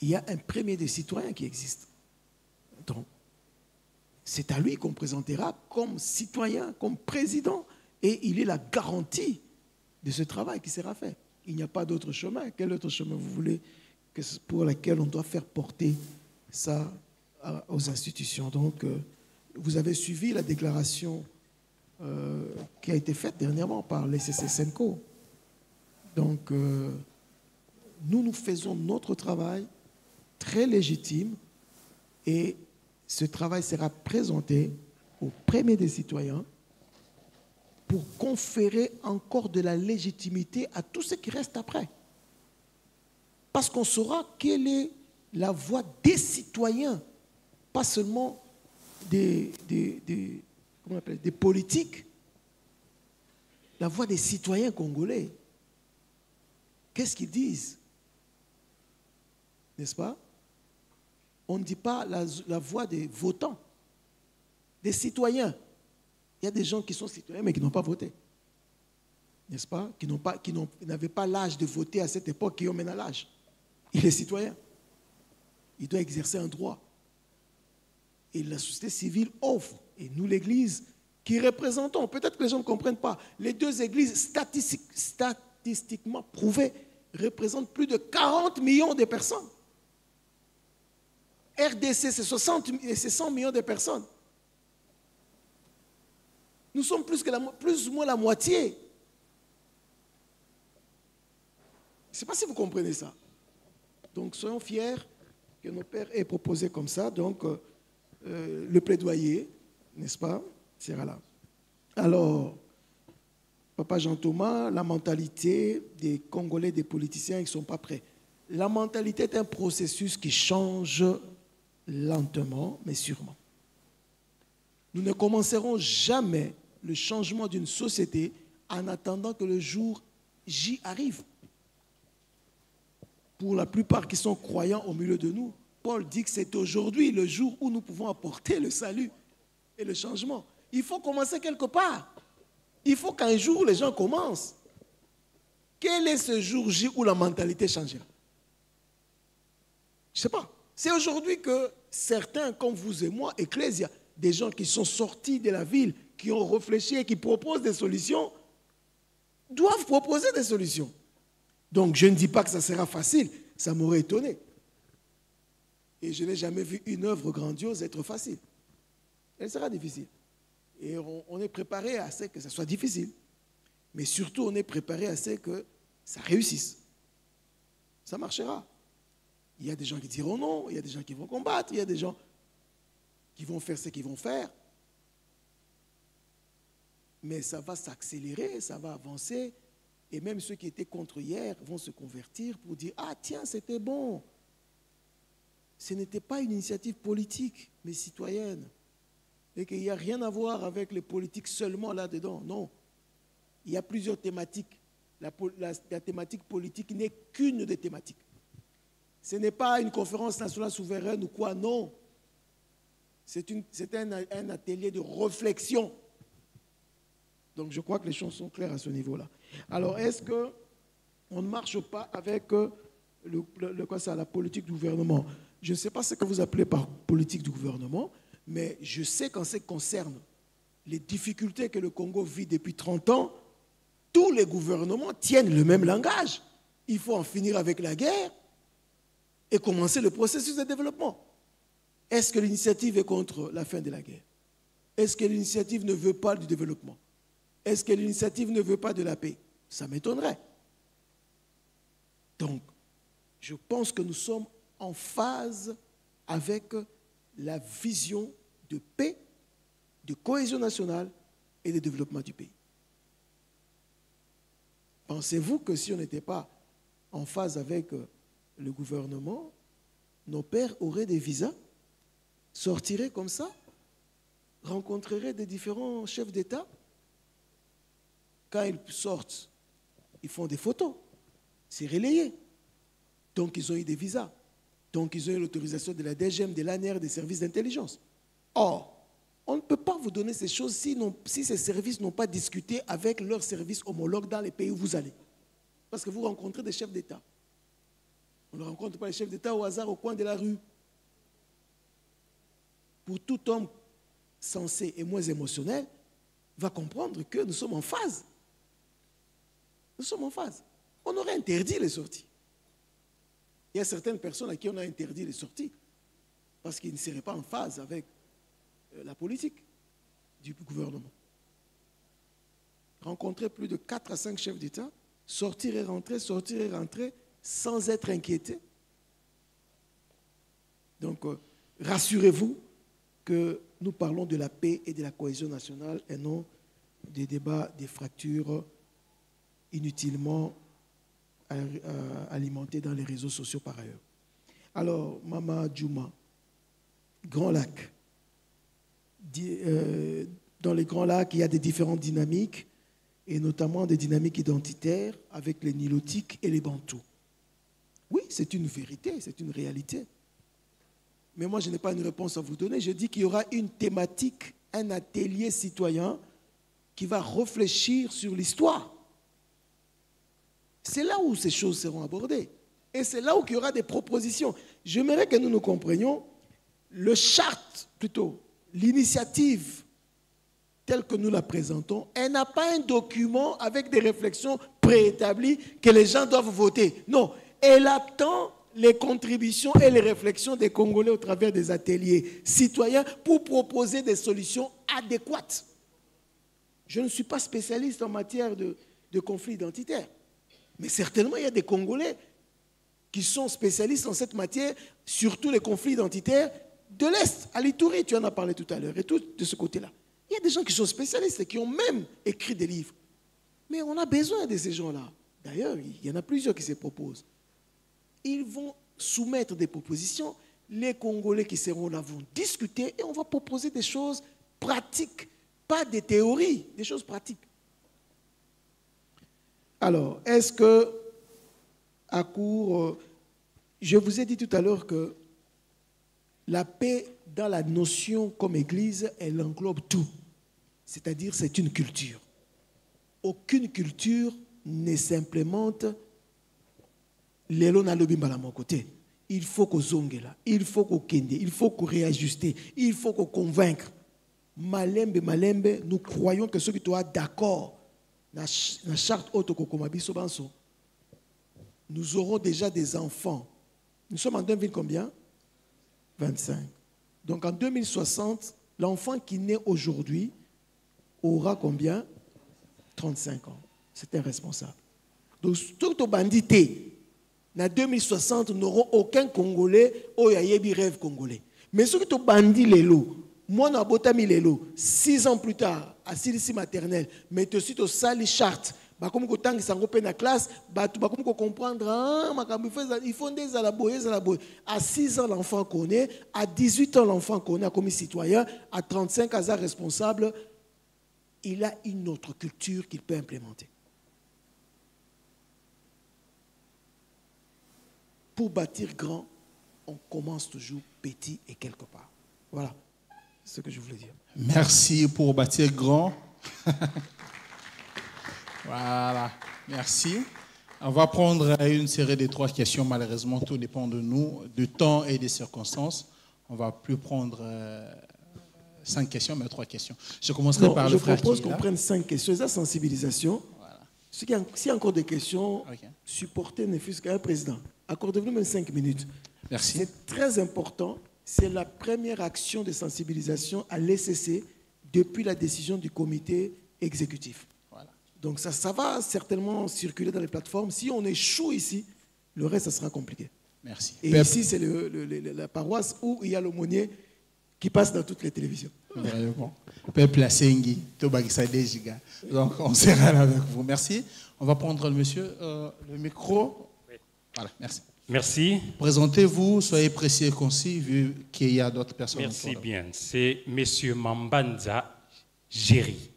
Il y a un premier des citoyens qui existe. Donc, c'est à lui qu'on présentera comme citoyen, comme président, et il est la garantie de ce travail qui sera fait. Il n'y a pas d'autre chemin. Quel autre chemin vous voulez pour lequel on doit faire porter ça aux institutions? Donc, vous avez suivi la déclaration qui a été faite dernièrement par l'ECC-SENCO. Donc, nous faisons notre travail très légitime et ce travail sera présenté au premier des citoyens pour conférer encore de la légitimité à tout ce qui reste après. Parce qu'on saura quelle est la voix des citoyens, pas seulement des politiques, la voix des citoyens congolais. Qu'est-ce qu'ils disent? N'est-ce pas? On ne dit pas la voix des votants, des citoyens. Il y a des gens qui sont citoyens mais qui n'ont pas voté. N'est-ce pas? Qui n'avaient pas l'âge de voter à cette époque, qui ont maintenant l'âge. Il est citoyen. Il doit exercer un droit. Et la société civile offre, et nous l'Église, qui représentons, peut-être que les gens ne comprennent pas, les deux églises statistiquement prouvées représentent plus de 40 millions de personnes. RDC, c'est 100 millions de personnes. Nous sommes plus ou moins la moitié. Je ne sais pas si vous comprenez ça. Donc, soyons fiers que nos pères aient proposé comme ça. Donc, le plaidoyer, n'est-ce pas, sera là. Alors, Papa Jean-Thomas, la mentalité des Congolais, des politiciens, ils ne sont pas prêts. La mentalité est un processus qui change lentement, mais sûrement. Nous ne commencerons jamais le changement d'une société en attendant que le jour J arrive. Pour la plupart qui sont croyants au milieu de nous, Paul dit que c'est aujourd'hui le jour où nous pouvons apporter le salut et le changement. Il faut commencer quelque part. Il faut qu'un jour les gens commencent. Quel est ce jour J où la mentalité changera? Je ne sais pas. C'est aujourd'hui que certains, comme vous et moi, Ecclésia, des gens qui sont sortis de la ville, qui ont réfléchi et qui proposent des solutions, doivent proposer des solutions. Donc, je ne dis pas que ça sera facile, ça m'aurait étonné. Et je n'ai jamais vu une œuvre grandiose être facile. Elle sera difficile. Et on est préparé à ce que ça soit difficile. Mais surtout, on est préparé à ce que ça réussisse. Ça marchera. Il y a des gens qui diront non, il y a des gens qui vont combattre, il y a des gens qui vont faire ce qu'ils vont faire. Mais ça va s'accélérer, ça va avancer. Et même ceux qui étaient contre hier vont se convertir pour dire « Ah tiens, c'était bon ». Ce n'était pas une initiative politique, mais citoyenne. Et qu'il n'y a rien à voir avec les politiques seulement là-dedans. Non. Il y a plusieurs thématiques. La thématique politique n'est qu'une des thématiques. Ce n'est pas une conférence nationale souveraine ou quoi, non. C'est un atelier de réflexion. Donc je crois que les choses sont claires à ce niveau-là. Alors est-ce qu'on ne marche pas avec la politique du gouvernement? Je ne sais pas ce que vous appelez par politique du gouvernement, mais je sais qu'en ce qui concerne les difficultés que le Congo vit depuis 30 ans, tous les gouvernements tiennent le même langage. Il faut en finir avec la guerre et commencer le processus de développement. Est-ce que l'initiative est contre la fin de la guerre? Est-ce que l'initiative ne veut pas du développement? Est-ce que l'initiative ne veut pas de la paix? Ça m'étonnerait. Donc, je pense que nous sommes en phase avec la vision de paix, de cohésion nationale et de développement du pays. Pensez-vous que si on n'était pas en phase avec le gouvernement, nos pères auraient des visas, sortiraient comme ça, rencontreraient des différents chefs d'État? Quand ils sortent, ils font des photos, c'est relayé. Donc ils ont eu des visas. Donc ils ont eu l'autorisation de la DGM, de l'ANR, des services d'intelligence. Or, on ne peut pas vous donner ces choses si ces services n'ont pas discuté avec leurs services homologues dans les pays où vous allez. Parce que vous rencontrez des chefs d'État. On ne rencontre pas les chefs d'État au hasard au coin de la rue. Pour tout homme sensé et moins émotionnel, va comprendre que nous sommes en phase. Nous sommes en phase. On aurait interdit les sorties. Il y a certaines personnes à qui on a interdit les sorties parce qu'ils ne seraient pas en phase avec la politique du gouvernement. Rencontrer plus de 4 à 5 chefs d'État, sortir et rentrer, sans être inquiété. Donc, rassurez-vous que nous parlons de la paix et de la cohésion nationale et non des débats, des fractures inutilement alimentés dans les réseaux sociaux par ailleurs. Alors, Mama Djouma, Grand Lac. Dans les Grands Lacs, il y a des différentes dynamiques, et notamment des dynamiques identitaires avec les Nilotiques et les Bantous. Oui, c'est une vérité, c'est une réalité. Mais moi, je n'ai pas une réponse à vous donner. Je dis qu'il y aura une thématique, un atelier citoyen qui va réfléchir sur l'histoire. C'est là où ces choses seront abordées. Et c'est là où il y aura des propositions. J'aimerais que nous nous comprenions. Le charte, plutôt, l'initiative telle que nous la présentons, elle n'a pas un document avec des réflexions préétablies que les gens doivent voter. Non, elle attend les contributions et les réflexions des Congolais au travers des ateliers citoyens pour proposer des solutions adéquates. Je ne suis pas spécialiste en matière de conflits identitaires, mais certainement il y a des Congolais qui sont spécialistes en cette matière, surtout les conflits identitaires de l'Est, à l'Itourie, tu en as parlé tout à l'heure, et tout de ce côté-là. Il y a des gens qui sont spécialistes et qui ont même écrit des livres. Mais on a besoin de ces gens-là. D'ailleurs, il y en a plusieurs qui se proposent. Ils vont soumettre des propositions. Les Congolais qui seront là vont discuter et on va proposer des choses pratiques, pas des théories, des choses pratiques. Alors, est-ce que, à court, je vous ai dit tout à l'heure que la paix, dans la notion comme Église, elle englobe tout. C'est-à-dire, c'est une culture. Aucune culture ne s'implémente l'élo na lobimba la mon côté. Il faut qu'on zongue là, il faut qu'on kende, il faut qu'on réajuste, il faut qu'on convaincre. Malembe, malembe, nous croyons que ceux qui soient d'accord dans la charte haute Kokomabiso Banso, nous aurons déjà des enfants. Nous sommes en 2000 combien? 25. Donc en 2060, l'enfant qui naît aujourd'hui aura combien? 35 ans. C'est un responsable. Donc tout au bandité, en 2060, nous n'aurons aucun Congolais au yayebi rêve congolais. Mais ceux qui ont bandit les lots, moi, na botami les lots, 6 ans plus tard, à Silisi maternelle, mais aussi au sali charte, bah comme quand ils sont en classe, bah comme comprendre, ils font des alaboyés. À 6 ans, l'enfant connaît, à 18 ans, l'enfant connaît comme citoyen, à 35 ans, responsable, il a une autre culture qu'il peut implémenter. Pour bâtir grand, on commence toujours petit et quelque part. Voilà ce que je voulais dire. Merci pour bâtir grand. Voilà, merci. On va prendre une série de 3 questions. Malheureusement, tout dépend de nous, du temps et des circonstances. On ne va plus prendre 5 questions, mais 3 questions. Je commencerai par le frère. Je propose qu'on prenne 5 questions. C'est la sensibilisation. Voilà. S'il y a encore des questions, supportez ne fût-ce qu'un président. Accordez-vous même 5 minutes. Merci. C'est très important. C'est la première action de sensibilisation à l'ECC depuis la décision du comité exécutif. Donc ça va certainement circuler dans les plateformes. Si on échoue ici, le reste, ça sera compliqué. Merci. Et ici, c'est la paroisse où il y a l'aumônier qui passe dans toutes les télévisions. Vraiment. Peuple à Sengi, donc on sera là avec vous. Merci. On va prendre le monsieur, le micro. Oui. Voilà, merci. Merci. Présentez-vous, soyez précis et concis, vu qu'il y a d'autres personnes. Merci bien. C'est monsieur Mambanza Géry.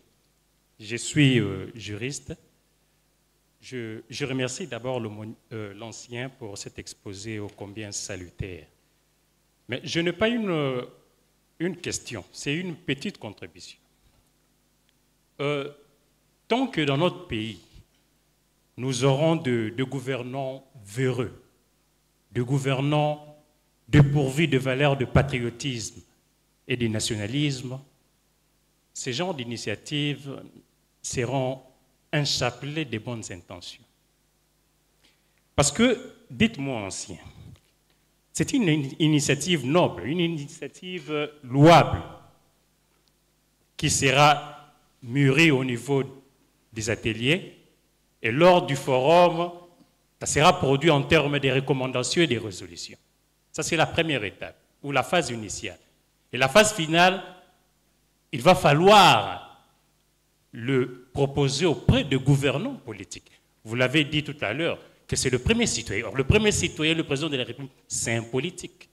Je suis juriste. Je remercie d'abord l'ancien pour cet exposé ô combien salutaire. Mais je n'ai pas une question, c'est une petite contribution. Tant que dans notre pays, nous aurons de gouvernants véreux, de gouvernants dépourvus de valeurs de patriotisme et de nationalisme, ces genres d'initiatives seront un chapelet de bonnes intentions. Parce que, dites-moi ancien, c'est une initiative noble, une initiative louable, qui sera mûrie au niveau des ateliers, et lors du forum, ça sera produit en termes de recommandations et de résolutions. Ça, c'est la première étape, ou la phase initiale. Et la phase finale, il va falloir le proposer auprès de gouvernants politiques. Vous l'avez dit tout à l'heure, que c'est le premier citoyen. Or, le premier citoyen, le président de la République, c'est un politique.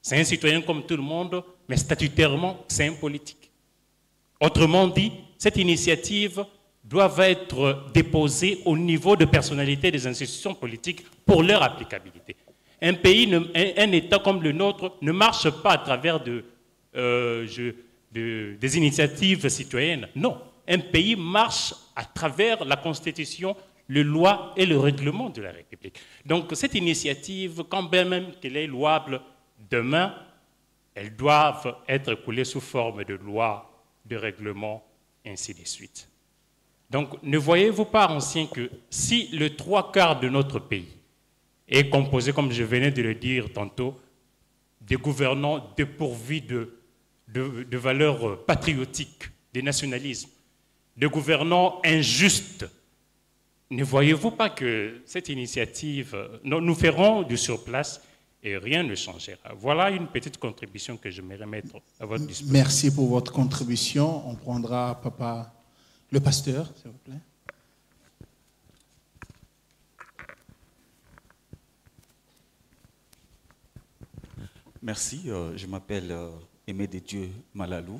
C'est un citoyen comme tout le monde, mais statutairement, c'est un politique. Autrement dit, cette initiative doit être déposée au niveau de personnalité des institutions politiques pour leur applicabilité. Un pays, un État comme le nôtre ne marche pas à travers des initiatives citoyennes. Non, un pays marche à travers la Constitution, les lois et le règlement de la République. Donc cette initiative, quand bien même qu'elle est louable, demain, elles doivent être coulées sous forme de loi, de règlement, ainsi de suite. Donc ne voyez-vous pas, ancien, que si le 3/4 de notre pays est composé, comme je venais de le dire tantôt, des gouvernants dépourvus de valeurs patriotiques, des nationalismes, de gouvernants injustes, ne voyez-vous pas que cette initiative, nous ferons du surplace et rien ne changera? Voilà une petite contribution que je j'aimerais mettre à votre disposition. Merci pour votre contribution. On prendra papa, le pasteur, s'il vous plaît. Merci, je m'appelle Aimé des Dieux Malalou.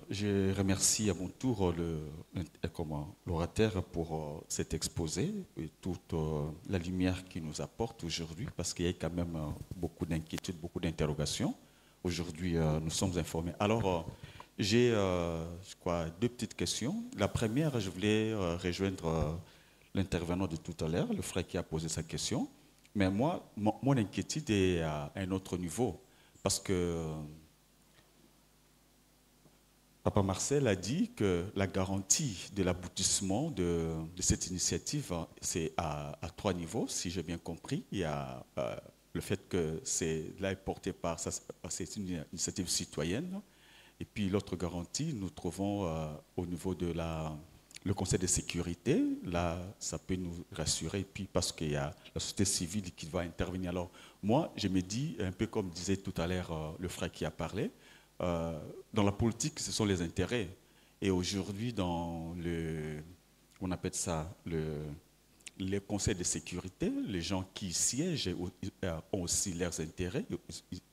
Je remercie à mon tour l'orateur pour cet exposé et toute la lumière qu'il nous apporte aujourd'hui, parce qu'il y a quand même beaucoup d'inquiétudes, beaucoup d'interrogations. Aujourd'hui, nous sommes informés. Alors, j'ai je crois, deux petites questions. La première, je voulais rejoindre l'intervenant de tout à l'heure, le frère qui a posé sa question. Mais moi, mon inquiétude est à un autre niveau, parce que Papa Marcel a dit que la garantie de l'aboutissement de cette initiative, c'est à 3 niveaux, si j'ai bien compris. Il y a le fait que c'est porté par, c'est une initiative citoyenne. Et puis l'autre garantie, nous trouvons au niveau de le Conseil de sécurité. Là, ça peut nous rassurer. Et puis parce qu'il y a la société civile qui va intervenir. Alors moi, je me dis, un peu comme disait tout à l'heure le frère qui a parlé, dans la politique, ce sont les intérêts. Et aujourd'hui, dans on appelle ça les conseils de sécurité, les gens qui siègent ont aussi leurs intérêts.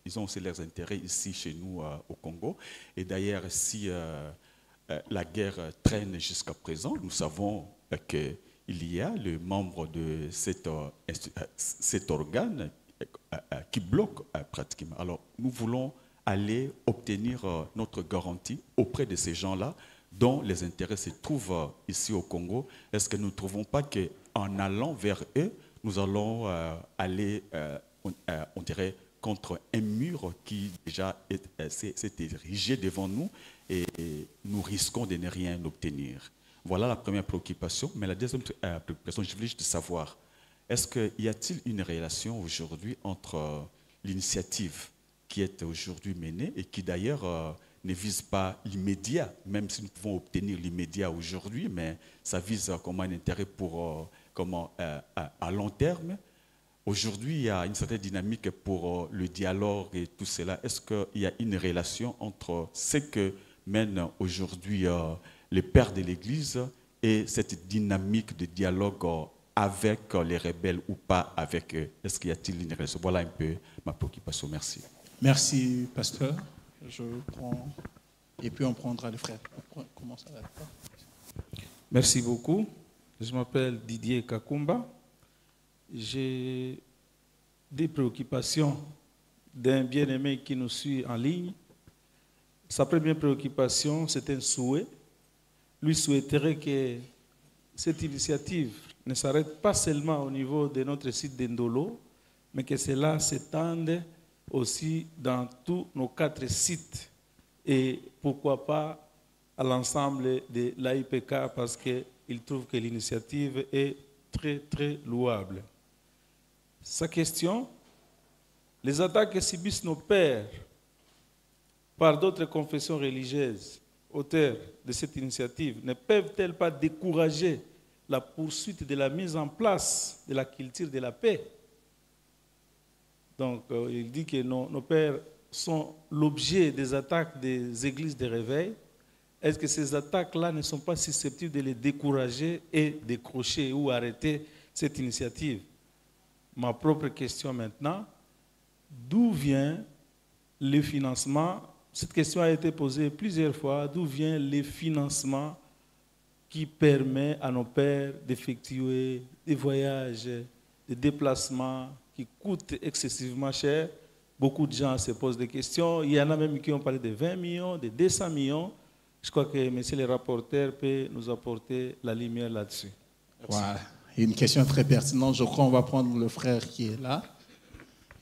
Ils ont aussi leurs intérêts ici chez nous au Congo. Et d'ailleurs, si la guerre traîne jusqu'à présent, nous savons qu'il y a le membre de cet organe qui bloque pratiquement. Alors, nous voulons aller obtenir notre garantie auprès de ces gens-là dont les intérêts se trouvent ici au Congo. Est-ce que nous ne trouvons pas qu'en allant vers eux, nous allons aller, on dirait, contre un mur qui déjà s'est érigé devant nous et nous risquons de ne rien obtenir? Voilà la première préoccupation. Mais la deuxième préoccupation, je voulais juste savoir, y a-t-il une relation aujourd'hui entre l'initiative qui est aujourd'hui menée et qui d'ailleurs ne vise pas l'immédiat, même si nous pouvons obtenir l'immédiat aujourd'hui, mais ça vise comme un intérêt pour, à long terme. Aujourd'hui, il y a une certaine dynamique pour le dialogue et tout cela. Est-ce qu'il y a une relation entre ce que mènent aujourd'hui les pères de l'Église et cette dynamique de dialogue avec les rebelles ou pas avec eux? Est-ce qu'il y a-t-il une relation? Voilà un peu ma préoccupation. Merci. Merci, pasteur. Je prends... Et puis on prendra le frère. Comment ça va? Merci beaucoup. Je m'appelle Didier Kakumba. J'ai des préoccupations d'un bien-aimé qui nous suit en ligne. Sa première préoccupation, c'est un souhait. Lui souhaiterait que cette initiative ne s'arrête pas seulement au niveau de notre site d'Indolo, mais que cela s'étende aussi dans tous nos 4 sites et pourquoi pas à l'ensemble de l'AIPK parce qu'il trouve que l'initiative est très, très louable. Sa question, les attaques que subissent nos pères par d'autres confessions religieuses, auteurs de cette initiative, ne peuvent-elles pas décourager la poursuite de la mise en place de la culture de la paix? Donc, il dit que nos pères sont l'objet des attaques des églises de réveil. Est-ce que ces attaques-là ne sont pas susceptibles de les décourager et décrocher ou arrêter cette initiative? Ma propre question maintenant, d'où vient le financement? Cette question a été posée plusieurs fois. D'où vient le financement qui permet à nos pères d'effectuer des voyages, des déplacements qui coûtent excessivement cher? Beaucoup de gens se posent des questions. Il y en a même qui ont parlé de 20 millions, de 200 millions. Je crois que monsieur le rapporteur peut nous apporter la lumière là-dessus. Voilà. Une question très pertinente. Je crois qu'on va prendre le frère qui est là.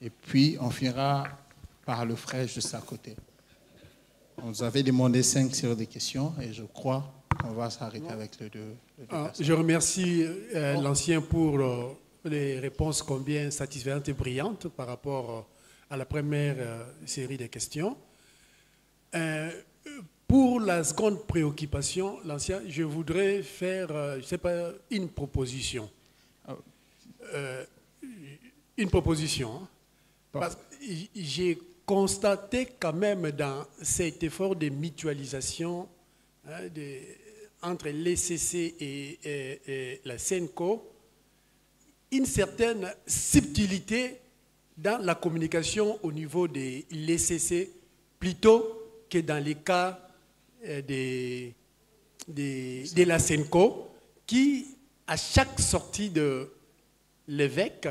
Et puis, on finira par le frère juste à côté. On nous avait demandé 5 séries de questions et je crois qu'on va s'arrêter avec les deux je remercie l'ancien pour les réponses combien satisfaisantes et brillantes par rapport à la première série de questions. Pour la seconde préoccupation, l'ancien, je voudrais faire, je sais pas, une proposition. Une proposition. Hein, parce que j'ai constaté quand même dans cet effort de mutualisation entre l'ECC et la SENCO, une certaine subtilité dans la communication au niveau de l'ECC plutôt que dans les cas de la SENCO qui, à chaque sortie de l'évêque,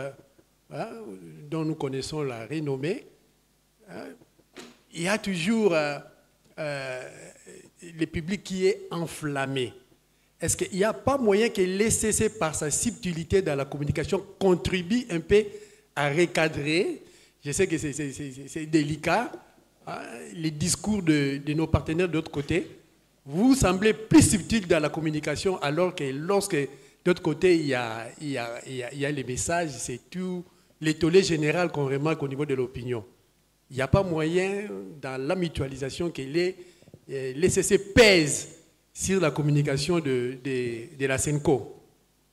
dont nous connaissons la renommée, il y a toujours le public qui est enflammé. Est-ce qu'il n'y a pas moyen que l'ECC, par sa subtilité dans la communication, contribue un peu à recadrer? Je sais que c'est délicat, hein, les discours de nos partenaires de l'autre côté. Vous semblez plus subtil dans la communication, alors que lorsque de l'autre côté, il y a les messages, c'est tout l'étoilé général qu'on remarque au niveau de l'opinion. Il n'y a pas moyen, dans la mutualisation, que l'ECC pèse sur la communication de la SENCO.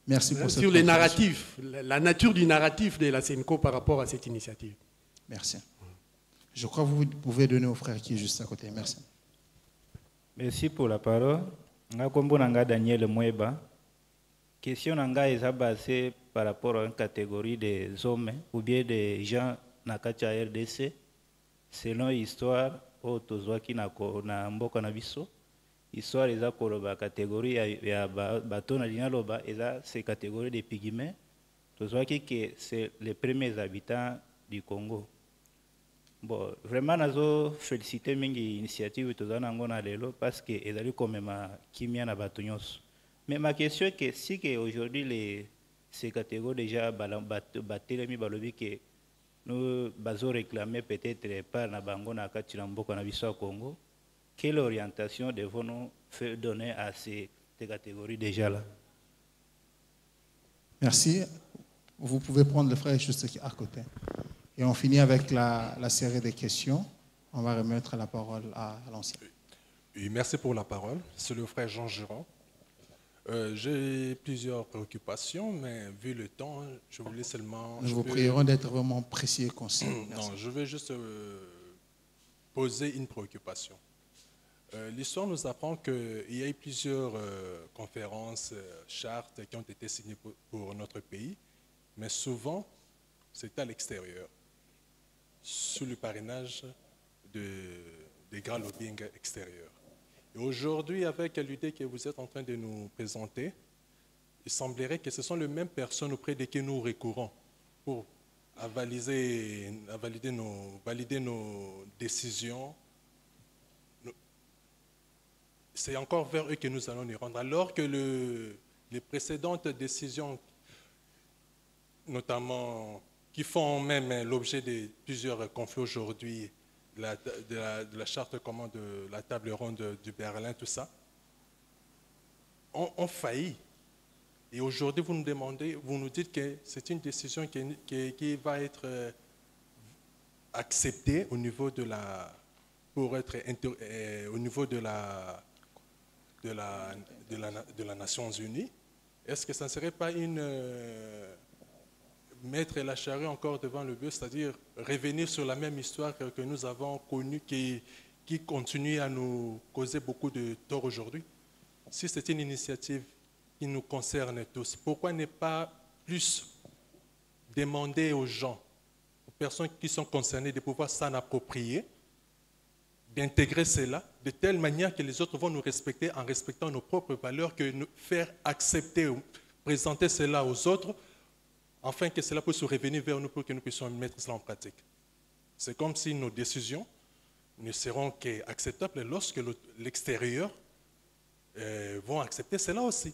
Merci pour cette sur les narratifs, la nature du narratif de la SENCO par rapport à cette initiative. Merci. Je crois que vous pouvez donner au frère qui est juste à côté. Merci. Merci pour la parole. Nga kombo nanga Daniel Mweba. Question nanga est basée par rapport à une catégorie des hommes ou bien des gens na kati ya RDC selon histoire o tozwaki na mboka na biso. Histoire eza koloba catégorie ya bato na linaloba eza ces catégories de pygmées. Tozwaki que c'est les premiers habitants du Congo. Bon, vraiment nazo féliciter mingi initiative tozana ngona lelo parce que ezali comme ma kimia na bato nyonso. Mais ma question est que si que aujourd'hui ces catégories déjà batelemi balobi que nous bazo réclamer peut-être par na bango na kati na mboka na biso Congo, quelle orientation devons-nous donner à ces catégories déjà là? Merci. Vous pouvez prendre le frère juste à côté. Et on finit avec la série de questions. On va remettre la parole à l'ancien. Oui, merci pour la parole. C'est le frère Jean Girard. J'ai plusieurs préoccupations, mais vu le temps, je voulais seulement... Nous vous prierons d'être vraiment précis et concis. Non, je vais juste poser une préoccupation. L'histoire nous apprend qu'il y a eu plusieurs conférences, chartes qui ont été signées pour notre pays, mais souvent, c'est à l'extérieur, sous le parrainage des grands lobbying extérieurs. Et aujourd'hui, avec l'idée que vous êtes en train de nous présenter, il semblerait que ce sont les mêmes personnes auprès desquelles nous recourons pour valider nos décisions. C'est encore vers eux que nous allons nous rendre. Alors que les précédentes décisions, notamment qui font même l'objet de plusieurs conflits aujourd'hui, de la charte commune de la table ronde du Berlin, tout ça, ont failli. Et aujourd'hui, vous nous dites que c'est une décision qui va être acceptée au niveau de la Nations Unies. Est-ce que ça ne serait pas mettre la charrue encore devant le bœuf, c'est-à-dire revenir sur la même histoire que nous avons connue, qui continue à nous causer beaucoup de tort aujourd'hui? Si c'est une initiative qui nous concerne tous, pourquoi ne pas plus demander aux gens, aux personnes qui sont concernées, de pouvoir s'en approprier, d'intégrer cela de telle manière que les autres vont nous respecter en respectant nos propres valeurs, que nous faire accepter ou présenter cela aux autres, afin que cela puisse revenir vers nous pour que nous puissions mettre cela en pratique. C'est comme si nos décisions ne seront qu'acceptables lorsque l'extérieur vont accepter cela aussi.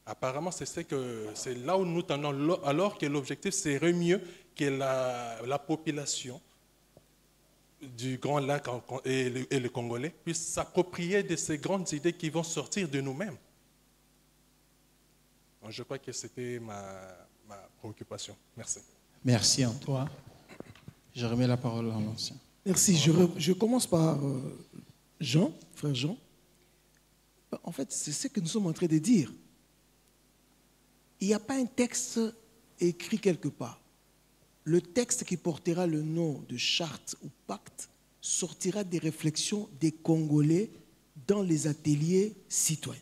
Apparemment, c'est là où nous tendons, alors que l'objectif serait mieux que la population du Grand Lac et le Congolais puissent s'approprier de ces grandes idées qui vont sortir de nous-mêmes. Donc, je crois que c'était ma préoccupation. Merci. Merci Antoine. Je remets la parole à l'ancien. Merci. Je commence par Jean, frère Jean. En fait, c'est ce que nous sommes en train de dire. Il n'y a pas un texte écrit quelque part. Le texte qui portera le nom de charte ou pacte sortira des réflexions des Congolais dans les ateliers citoyens.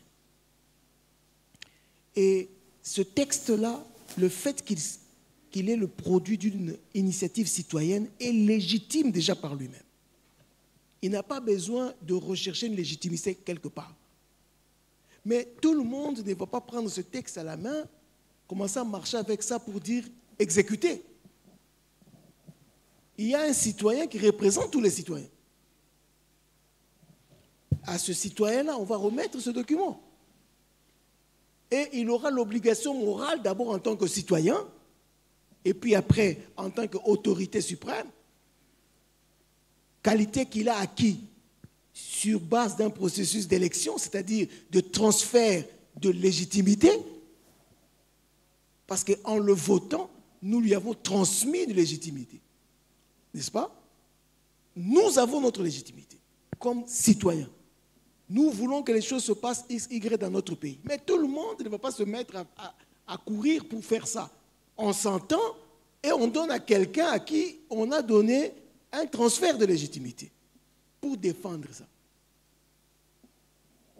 Et ce texte-là, le fait qu'il est le produit d'une initiative citoyenne est légitime déjà par lui-même. Il n'a pas besoin de rechercher une légitimité quelque part. Mais tout le monde ne va pas prendre ce texte à la main, commencer à marcher avec ça pour dire exécuter. Il y a un citoyen qui représente tous les citoyens. À ce citoyen-là, on va remettre ce document. Et il aura l'obligation morale d'abord en tant que citoyen, et puis après en tant qu'autorité suprême, qualité qu'il a acquis sur base d'un processus d'élection, c'est-à-dire de transfert de légitimité, parce qu'en le votant, nous lui avons transmis une légitimité. N'est-ce pas? Nous avons notre légitimité comme citoyens. Nous voulons que les choses se passent X, Y dans notre pays. Mais tout le monde ne va pas se mettre à courir pour faire ça. On s'entend et on donne à quelqu'un à qui on a donné un transfert de légitimité pour défendre ça.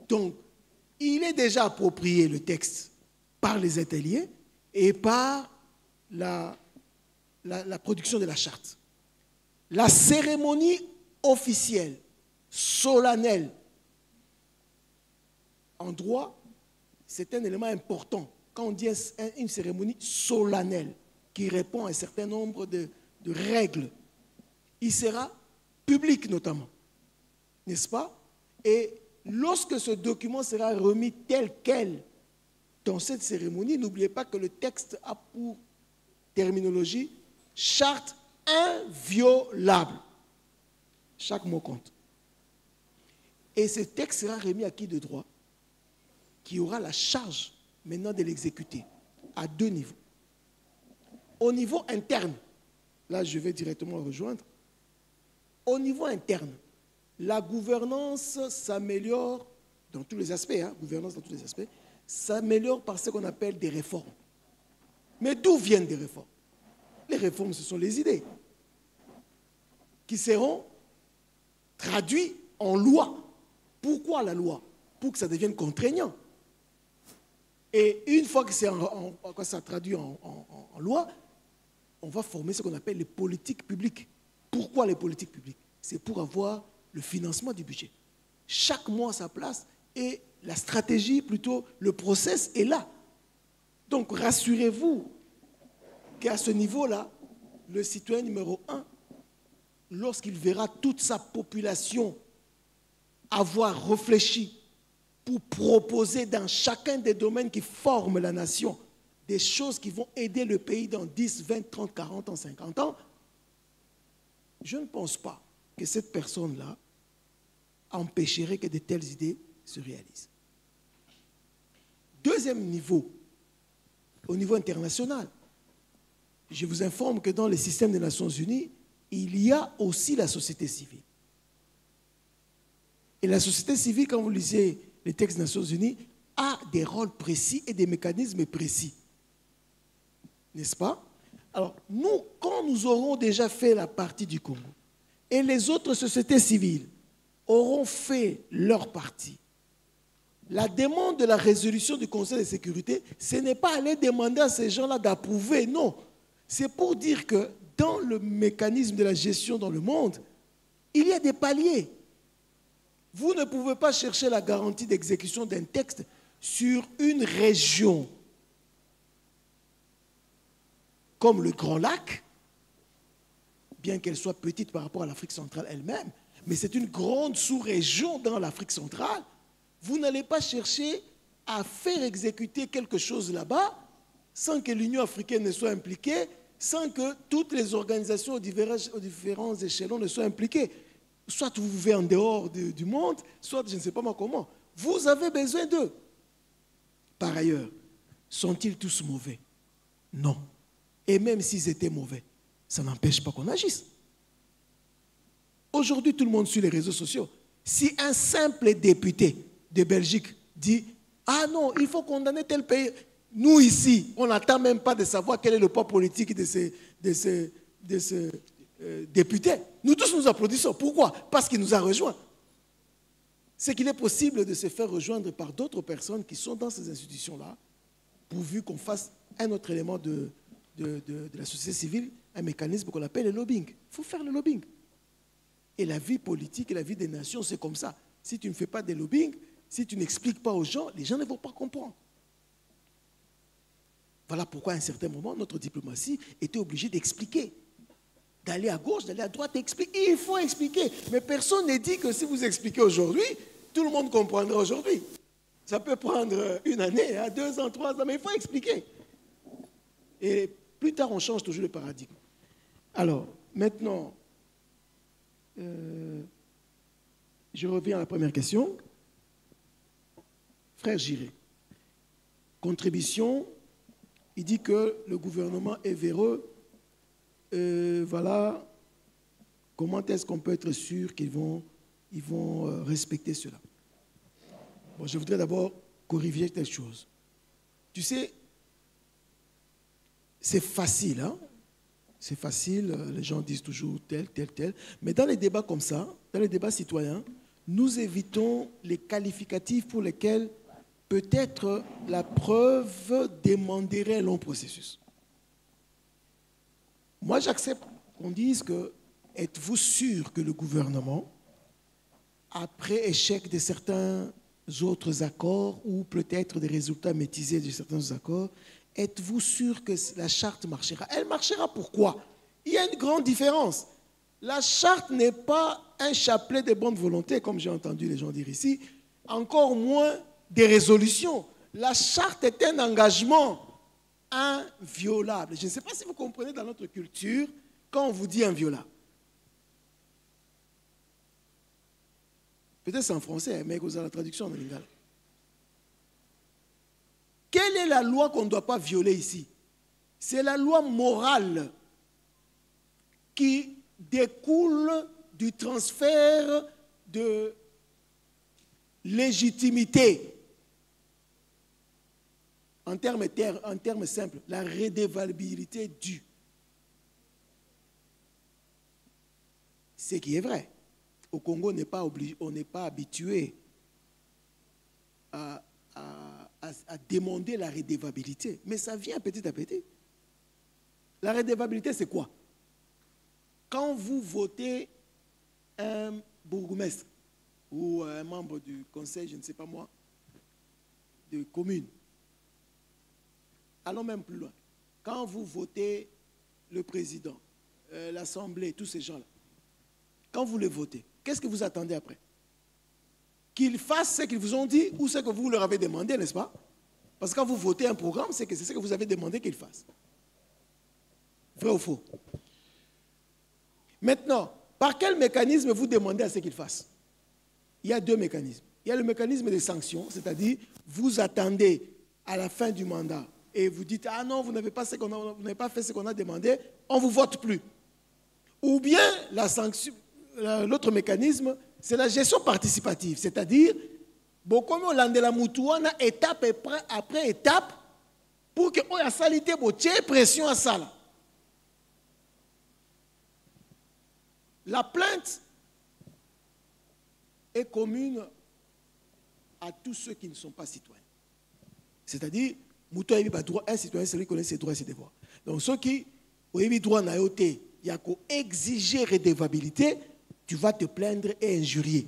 Donc, il est déjà approprié le texte par les ateliers et par la production de la charte. La cérémonie officielle, solennelle, en droit, c'est un élément important. Quand on dit une cérémonie solennelle qui répond à un certain nombre de règles, il sera public notamment, n'est-ce pas? Et lorsque ce document sera remis tel quel dans cette cérémonie, n'oubliez pas que le texte a pour terminologie charte inviolable. Chaque mot compte. Et ce texte sera remis à qui de droit? Qui aura la charge maintenant de l'exécuter à deux niveaux. Au niveau interne, là je vais directement rejoindre, Au niveau interne, la gouvernance s'améliore dans tous les aspects, gouvernance dans tous les aspects, s'améliore par ce qu'on appelle des réformes. Mais d'où viennent des réformes? Les réformes, ce sont les idées qui seront traduites en loi. Pourquoi la loi? Pour que ça devienne contraignant. Et une fois que ça traduit en loi, on va former ce qu'on appelle les politiques publiques. Pourquoi les politiques publiques? C'est pour avoir le financement du budget. Chaque mois à sa place et la stratégie, plutôt le process est là. Donc rassurez-vous qu'à ce niveau-là, le citoyen numéro 1, lorsqu'il verra toute sa population avoir réfléchi pour proposer dans chacun des domaines qui forment la nation des choses qui vont aider le pays dans 10, 20, 30, 40 ans, 50 ans, je ne pense pas que cette personne-là empêcherait que de telles idées se réalisent. Deuxième niveau, au niveau international, je vous informe que dans le système des Nations Unies, il y a aussi la société civile. Et la société civile, quand vous lisez les textes des Nations Unies, a des rôles précis et des mécanismes précis. N'est-ce pas? Alors, nous, quand nous aurons déjà fait la partie du Congo, et les autres sociétés civiles auront fait leur partie, la demande de la résolution du Conseil de sécurité, ce n'est pas aller demander à ces gens-là d'approuver, non. C'est pour dire que dans le mécanisme de la gestion dans le monde, il y a des paliers. Vous ne pouvez pas chercher la garantie d'exécution d'un texte sur une région comme le Grand Lac, bien qu'elle soit petite par rapport à l'Afrique centrale elle-même, mais c'est une grande sous-région dans l'Afrique centrale. Vous n'allez pas chercher à faire exécuter quelque chose là-bas sans que l'Union africaine ne soit impliquée, sans que toutes les organisations aux différents échelons ne soient impliquées. Soit vous vivez en dehors du monde, soit je ne sais pas moi comment. Vous avez besoin d'eux. Par ailleurs, sont-ils tous mauvais? Non. Et même s'ils étaient mauvais, ça n'empêche pas qu'on agisse. Aujourd'hui, tout le monde suit les réseaux sociaux. Si un simple député de Belgique dit « Ah non, il faut condamner tel pays », nous ici, on n'attend même pas de savoir quel est le poids politique de ce député. Nous tous nous applaudissons. Pourquoi? Parce qu'il nous a rejoints. C'est qu'il est possible de se faire rejoindre par d'autres personnes qui sont dans ces institutions-là, pourvu qu'on fasse un autre élément de la société civile, un mécanisme qu'on appelle le lobbying. Il faut faire le lobbying. Et la vie politique et la vie des nations, c'est comme ça. Si tu ne fais pas de lobbying, si tu n'expliques pas aux gens, les gens ne vont pas comprendre. Voilà pourquoi à un certain moment, notre diplomatie était obligée d'expliquer. D'aller à gauche, d'aller à droite, expliquer. Il faut expliquer. Mais personne ne dit que si vous expliquez aujourd'hui, tout le monde comprendra aujourd'hui. Ça peut prendre une année, 2 ans, 3 ans, mais il faut expliquer. Et plus tard, on change toujours le paradigme. Alors, maintenant, je reviens à la première question. Frère Giré, contribution, il dit que le gouvernement est véreux. Voilà, comment est-ce qu'on peut être sûr qu'ils vont respecter cela? Bon, je voudrais d'abord corriger quelque chose. Tu sais, c'est facile, hein? C'est facile, les gens disent toujours tel, tel, tel. Mais dans les débats comme ça, dans les débats citoyens, nous évitons les qualificatifs pour lesquels peut-être la preuve demanderait un long processus. Moi, j'accepte qu'on dise que êtes-vous sûr que le gouvernement, après échec de certains autres accords ou peut-être des résultats maîtrisés de certains accords, êtes-vous sûr que la charte marchera? Elle marchera pourquoi? Il y a une grande différence. La charte n'est pas un chapelet de bonne volonté, comme j'ai entendu les gens dire ici, encore moins des résolutions. La charte est un engagement inviolable. Je ne sais pas si vous comprenez dans notre culture, quand on vous dit inviolable. Peut-être c'est en français, mais vous avez la traduction en lingala. Quelle est la loi qu'on ne doit pas violer ici? C'est la loi morale qui découle du transfert de légitimité. En termes simples, la redevabilité due. Ce qui est vrai. Au Congo, on n'est pas habitué à demander la redevabilité. Mais ça vient petit à petit. La redevabilité, c'est quoi? Quand vous votez un bourgmestre ou un membre du conseil, je ne sais pas moi, de commune, allons même plus loin. Quand vous votez le président, l'Assemblée, tous ces gens-là, quand vous les votez, qu'est-ce que vous attendez après? Qu'ils fassent ce qu'ils vous ont dit ou ce que vous leur avez demandé, n'est-ce pas? Parce que quand vous votez un programme, c'est que c'est ce que vous avez demandé qu'ils fassent. Vrai ou faux? Maintenant, par quel mécanisme vous demandez à ce qu'ils fassent? Il y a deux mécanismes. Il y a le mécanisme des sanctions, c'est-à-dire vous attendez à la fin du mandat et vous dites « Ah non, vous n'avez pas fait ce qu'on a demandé, on ne vous vote plus. » Ou bien l'autre mécanisme, c'est la gestion participative, c'est-à-dire beaucoup de la Moutouana étape après étape pour que la salité ait pression à ça. La plainte est commune à tous ceux qui ne sont pas citoyens. C'est-à-dire, un citoyen, c'est lui qui connaît ses droits et ses devoirs. Donc, ceux qui ont des droits à il y a qu'à exiger redevabilité, tu vas te plaindre et injurier.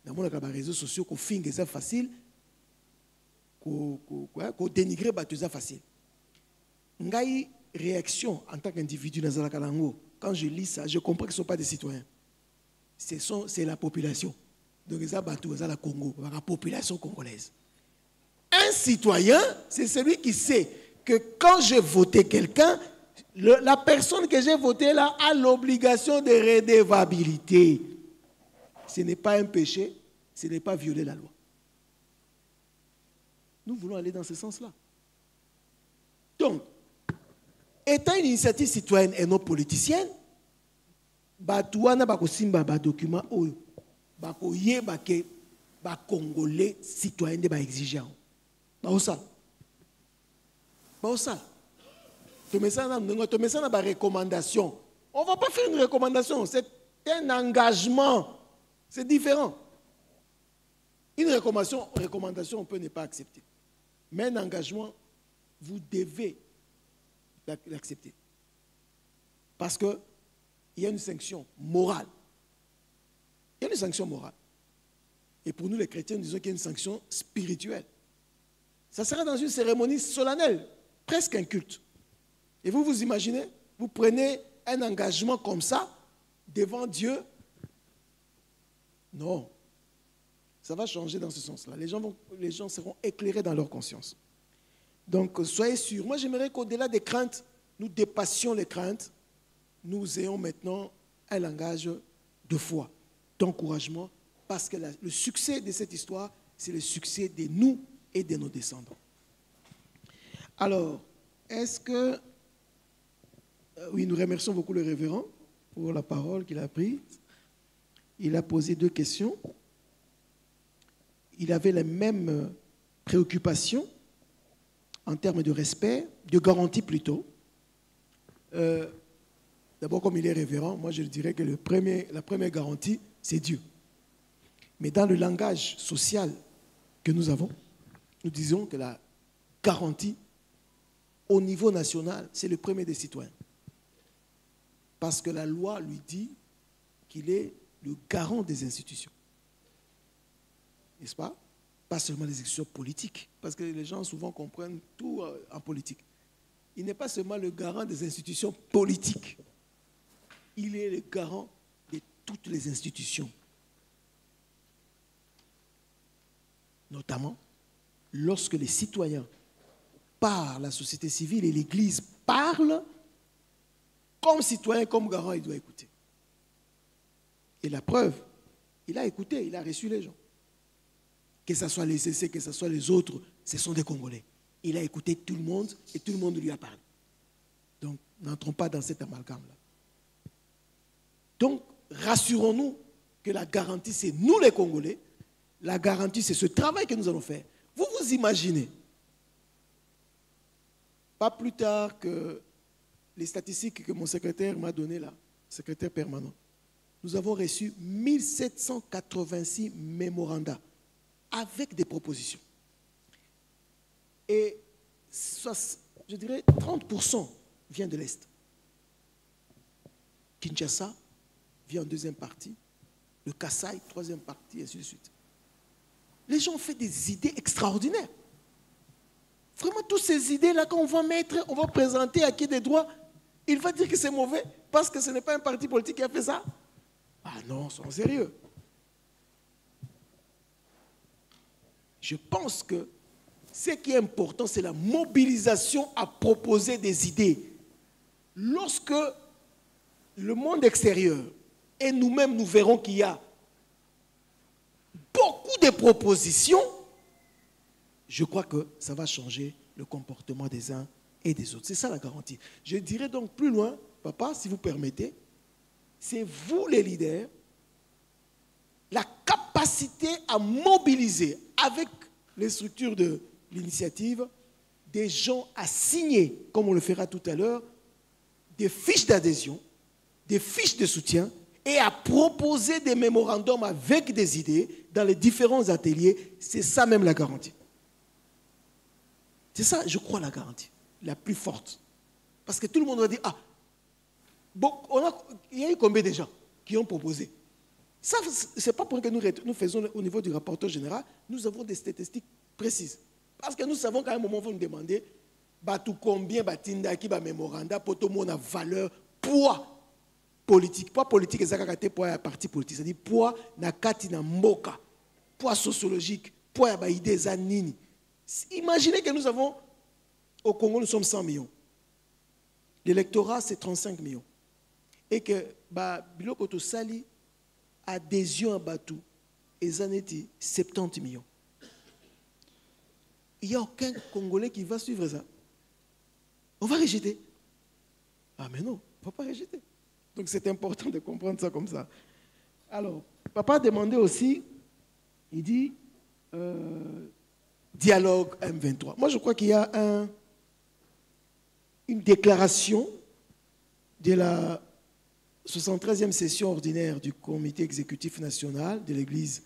Dans les réseaux sociaux, qu'on finge, c'est facile, qu'on dénigre, c'est facile. Ngaï réaction en tant qu'individu dans la Kalango. Quand je lis ça, je comprends que ce ne sont pas des citoyens. C'est la population. Donc, c'est la Congo, la population congolaise. Un citoyen, c'est celui qui sait que quand j'ai voté quelqu'un, la personne que j'ai votée là a l'obligation de redevabilité. Ce n'est pas un péché, ce n'est pas violer la loi. Nous voulons aller dans ce sens-là. Donc, étant une initiative citoyenne et non politicienne, batouana bakosimba ba document oyo bakoye bake ba congolais citoyens de ba exigeant. Ba osala. Ba osala. Tu mets ça dans ba recommandation. On va pas faire une recommandation, c'est un engagement. C'est différent. Une recommandation, on peut ne pas accepter. Mais un engagement, vous devez l'accepter. Parce qu'il y a une sanction morale. Il y a une sanction morale. Et pour nous, les chrétiens, nous disons qu'il y a une sanction spirituelle. Ça sera dans une cérémonie solennelle, presque un culte. Et vous vous imaginez, vous prenez un engagement comme ça, devant Dieu. Non. Ça va changer dans ce sens-là. Les gens seront éclairés dans leur conscience. Donc, soyez sûrs. Moi, j'aimerais qu'au-delà des craintes, nous dépassions les craintes. Nous ayons maintenant un langage de foi, d'encouragement, parce que le succès de cette histoire, c'est le succès de nous et de nos descendants. Alors, est-ce que... Oui, nous remercions beaucoup le révérend pour la parole qu'il a prise. Il a posé 2 questions. Il avait les mêmes préoccupations en termes de respect, de garantie plutôt. D'abord, comme il est révérend, moi je dirais que la première garantie, c'est Dieu. Mais dans le langage social que nous avons, nous disons que la garantie au niveau national, c'est le premier des citoyens. Parce que la loi lui dit qu'il est le garant des institutions. N'est-ce pas? Pas seulement les institutions politiques, parce que les gens souvent comprennent tout en politique. Il n'est pas seulement le garant des institutions politiques. Il est le garant de toutes les institutions. Notamment, lorsque les citoyens parlent, la société civile et l'Église parlent, comme citoyen, comme garant, il doit écouter. Et la preuve, il a écouté, il a reçu les gens. Que ce soit les CC, que ce soit les autres, ce sont des Congolais. Il a écouté tout le monde et tout le monde lui a parlé. Donc, n'entrons pas dans cet amalgame-là. Donc, rassurons-nous que la garantie, c'est nous les Congolais. La garantie, c'est ce travail que nous allons faire. Vous vous imaginez, pas plus tard que les statistiques que mon secrétaire m'a données là, secrétaire permanent, nous avons reçu 1786 mémorandats avec des propositions. Et je dirais 30% vient de l'Est. Kinshasa vient en deuxième partie, le Kasaï, troisième partie, et ainsi de suite. Les gens ont fait des idées extraordinaires. Vraiment, toutes ces idées-là qu'on va mettre, on va présenter à qui des droits, il va dire que c'est mauvais parce que ce n'est pas un parti politique qui a fait ça. Ah non, soyons sérieux. Je pense que ce qui est important, c'est la mobilisation à proposer des idées. Lorsque le monde extérieur et nous-mêmes, nous verrons qu'il y a beaucoup de propositions, je crois que ça va changer le comportement des uns et des autres. C'est ça la garantie. Je dirais donc plus loin, papa, si vous permettez, c'est vous les leaders, la capacité à mobiliser avec les structures de l'initiative des gens à signer, comme on le fera tout à l'heure, des fiches d'adhésion, des fiches de soutien et à proposer des mémorandums avec des idées dans les différents ateliers. C'est ça même la garantie. C'est ça, je crois, la garantie, la plus forte. Parce que tout le monde va dire, ah, bon, il y a eu combien de gens qui ont proposé? Ça, ce n'est pas pour que nous faisons au niveau du rapporteur général, nous avons des statistiques précises. Parce que nous savons qu'à un moment, vous nous demandez, combien batinda qui va mémoranda pour tout le monde a valeur, poids politique. Poids politique, c'est poids à parti politique. C'est-à-dire poids na kati na mboka, poids sociologique, poids à idées anini. Imaginez que nous avons, au Congo, nous sommes 100 millions. L'électorat, c'est 35 millions. Et que, biloko to sali, adhésion à Batou, et en étaient 70 millions. Il n'y a aucun Congolais qui va suivre ça. On va rejeter. Ah mais non, on ne va pas rejeter. Donc c'est important de comprendre ça comme ça. Alors, papa a demandé aussi, il dit, dialogue M23. Moi je crois qu'il y a une déclaration de la 73e session ordinaire du comité exécutif national de l'Église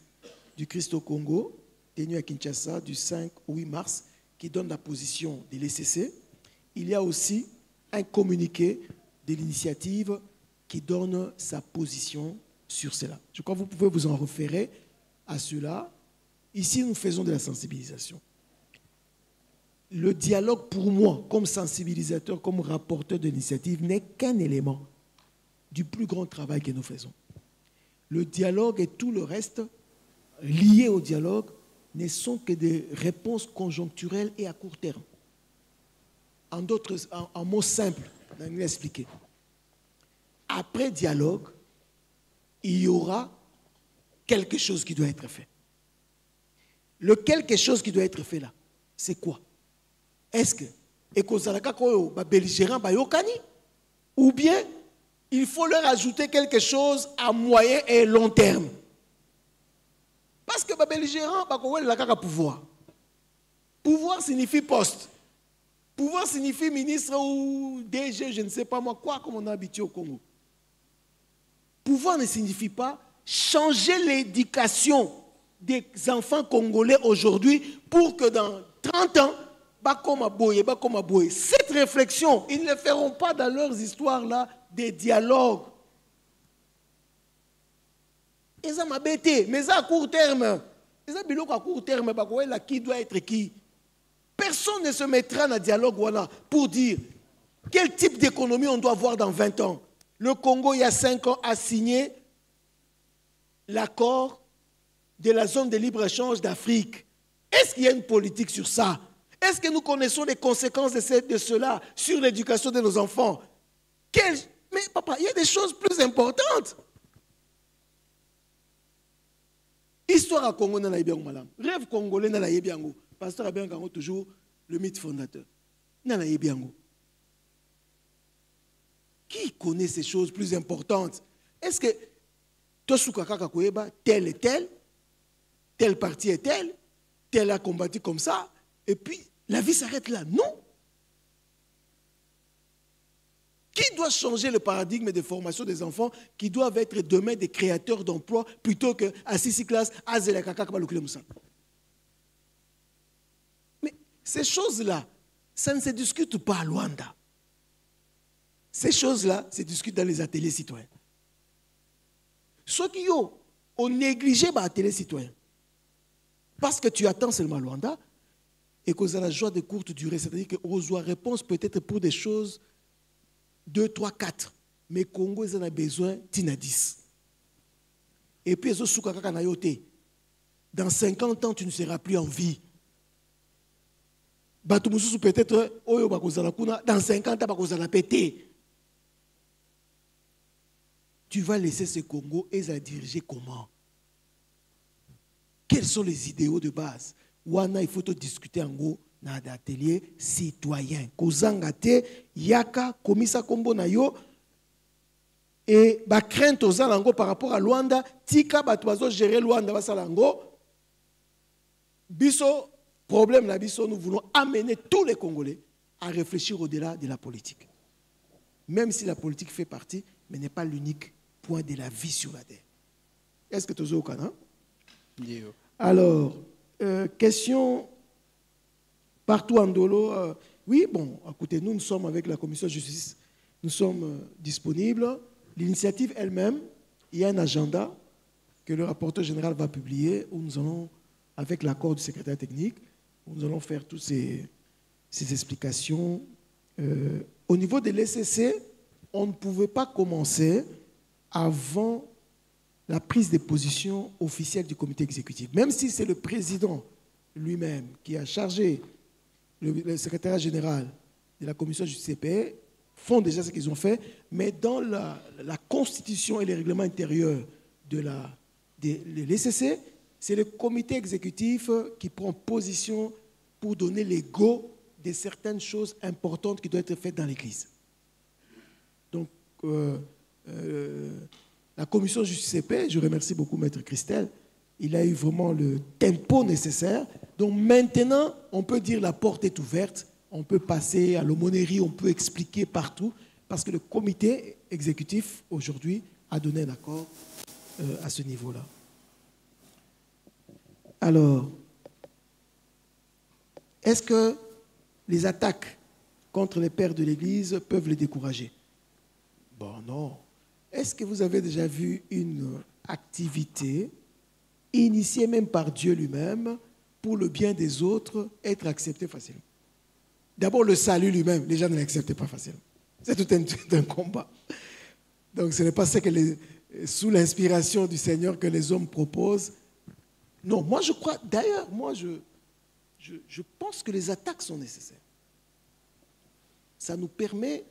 du Christ au Congo, tenue à Kinshasa du 5 au 8 mars, qui donne la position de l'ECC. Il y a aussi un communiqué de l'initiative qui donne sa position sur cela. Je crois que vous pouvez vous en référer à cela. Ici, nous faisons de la sensibilisation. Le dialogue, pour moi, comme sensibilisateur, comme rapporteur de l'initiative, n'est qu'un élément du plus grand travail que nous faisons. Le dialogue et tout le reste lié au dialogue ne sont que des réponses conjoncturelles et à court terme. En mots simples, on va expliquer. Après dialogue, il y aura quelque chose qui doit être fait. Le quelque chose qui doit être fait là, c'est quoi? Est-ce que ou bien il faut leur ajouter quelque chose à moyen et long terme? Parce que les belligérants, ils ont pouvoir. Pouvoir signifie poste. Pouvoir signifie ministre ou DG, je ne sais pas moi quoi, comme on a habitué au Congo. Pouvoir ne signifie pas changer l'éducation des enfants congolais aujourd'hui pour que dans 30 ans, cette réflexion, ils ne feront pas dans leurs histoires-là des dialogues. Ils ont m'abêté, mais ça à court terme. Ils ont à court terme, qui doit être qui? Personne ne se mettra dans le dialogue voilà, pour dire quel type d'économie on doit avoir dans 20 ans. Le Congo, il y a 5 ans, a signé l'accord de la zone de libre-échange d'Afrique. Est-ce qu'il y a une politique sur ça? Est-ce que nous connaissons les conséquences de cela sur l'éducation de nos enfants? Mais papa, il y a des choses plus importantes. Histoire à Congo, rêve congolais, pasteur Abiyango, toujours le mythe fondateur. Qui connaît ces choses plus importantes? Est-ce que Toi, Soukaka Koyeba, tel et tel parti est tel a combattu comme ça, et puis la vie s'arrête là. Non. Qui doit changer le paradigme de formation des enfants qui doivent être demain des créateurs d'emplois plutôt que à 6 classes, à Zelakaka Kabalukile Moussa? Mais ces choses-là, ça ne se discute pas à Luanda. Ces choses-là se discutent dans les ateliers citoyens. Ceux qui ont négligé les ateliers citoyens, parce que tu attends seulement Luanda, et que vous avez la joie de courte durée, c'est-à-dire que vous avez réponse peut-être pour des choses 2, 3, 4. Mais Congo, ils en ont besoin d'Ina 10. Et puis, dans 50 ans, tu ne seras plus en vie. Peut-être, dans 50 ans, tu vas péter. Tu vas laisser ce Congo et ça diriger comment? Quels sont les idéaux de base? Wana, il faut te discuter en gros dans l'atelier citoyen. Kozangate, yaka, komisa kombo na yo, et ba crainte aux alango par rapport à Luanda, tika batwazo gérer Luanda basalango. Biso, problème la biso, nous voulons amener tous les Congolais à réfléchir au-delà de la politique. Même si la politique fait partie, mais n'est pas l'unique point de la vie sur la terre. Est-ce que tu es au Canada? Alors, question partout en Dolo. Oui, bon, écoutez, nous sommes avec la commission de justice, nous sommes disponibles. L'initiative elle-même, il y a un agenda que le rapporteur général va publier où nous allons, avec l'accord du secrétaire technique, où nous allons faire toutes ces explications. Au niveau de l'ECC, on ne pouvait pas commencer avant la prise de position officielle du comité exécutif. Même si c'est le président lui-même qui a chargé le secrétaire général de la commission du CPE, font déjà ce qu'ils ont fait, mais dans la constitution et les règlements intérieurs de l'ECC, c'est le comité exécutif qui prend position pour donner les go de certaines choses importantes qui doivent être faites dans l'Église. Donc, la commission du CP, je remercie beaucoup Maître Christelle, il a eu vraiment le tempo nécessaire. Donc maintenant, on peut dire la porte est ouverte, on peut passer à l'aumônerie, on peut expliquer partout, parce que le comité exécutif, aujourd'hui, a donné un accord à ce niveau-là. Alors, est-ce que les attaques contre les pères de l'Église peuvent les décourager? Bon, non. Est-ce que vous avez déjà vu une activité initiée même par Dieu lui-même pour le bien des autres être acceptée facilement? D'abord, le salut lui-même, les gens ne l'acceptent pas facilement. C'est tout un combat. Donc, ce n'est pas ça que sous l'inspiration du Seigneur que les hommes proposent. Non, moi je crois, d'ailleurs, moi je pense que les attaques sont nécessaires. Ça nous permet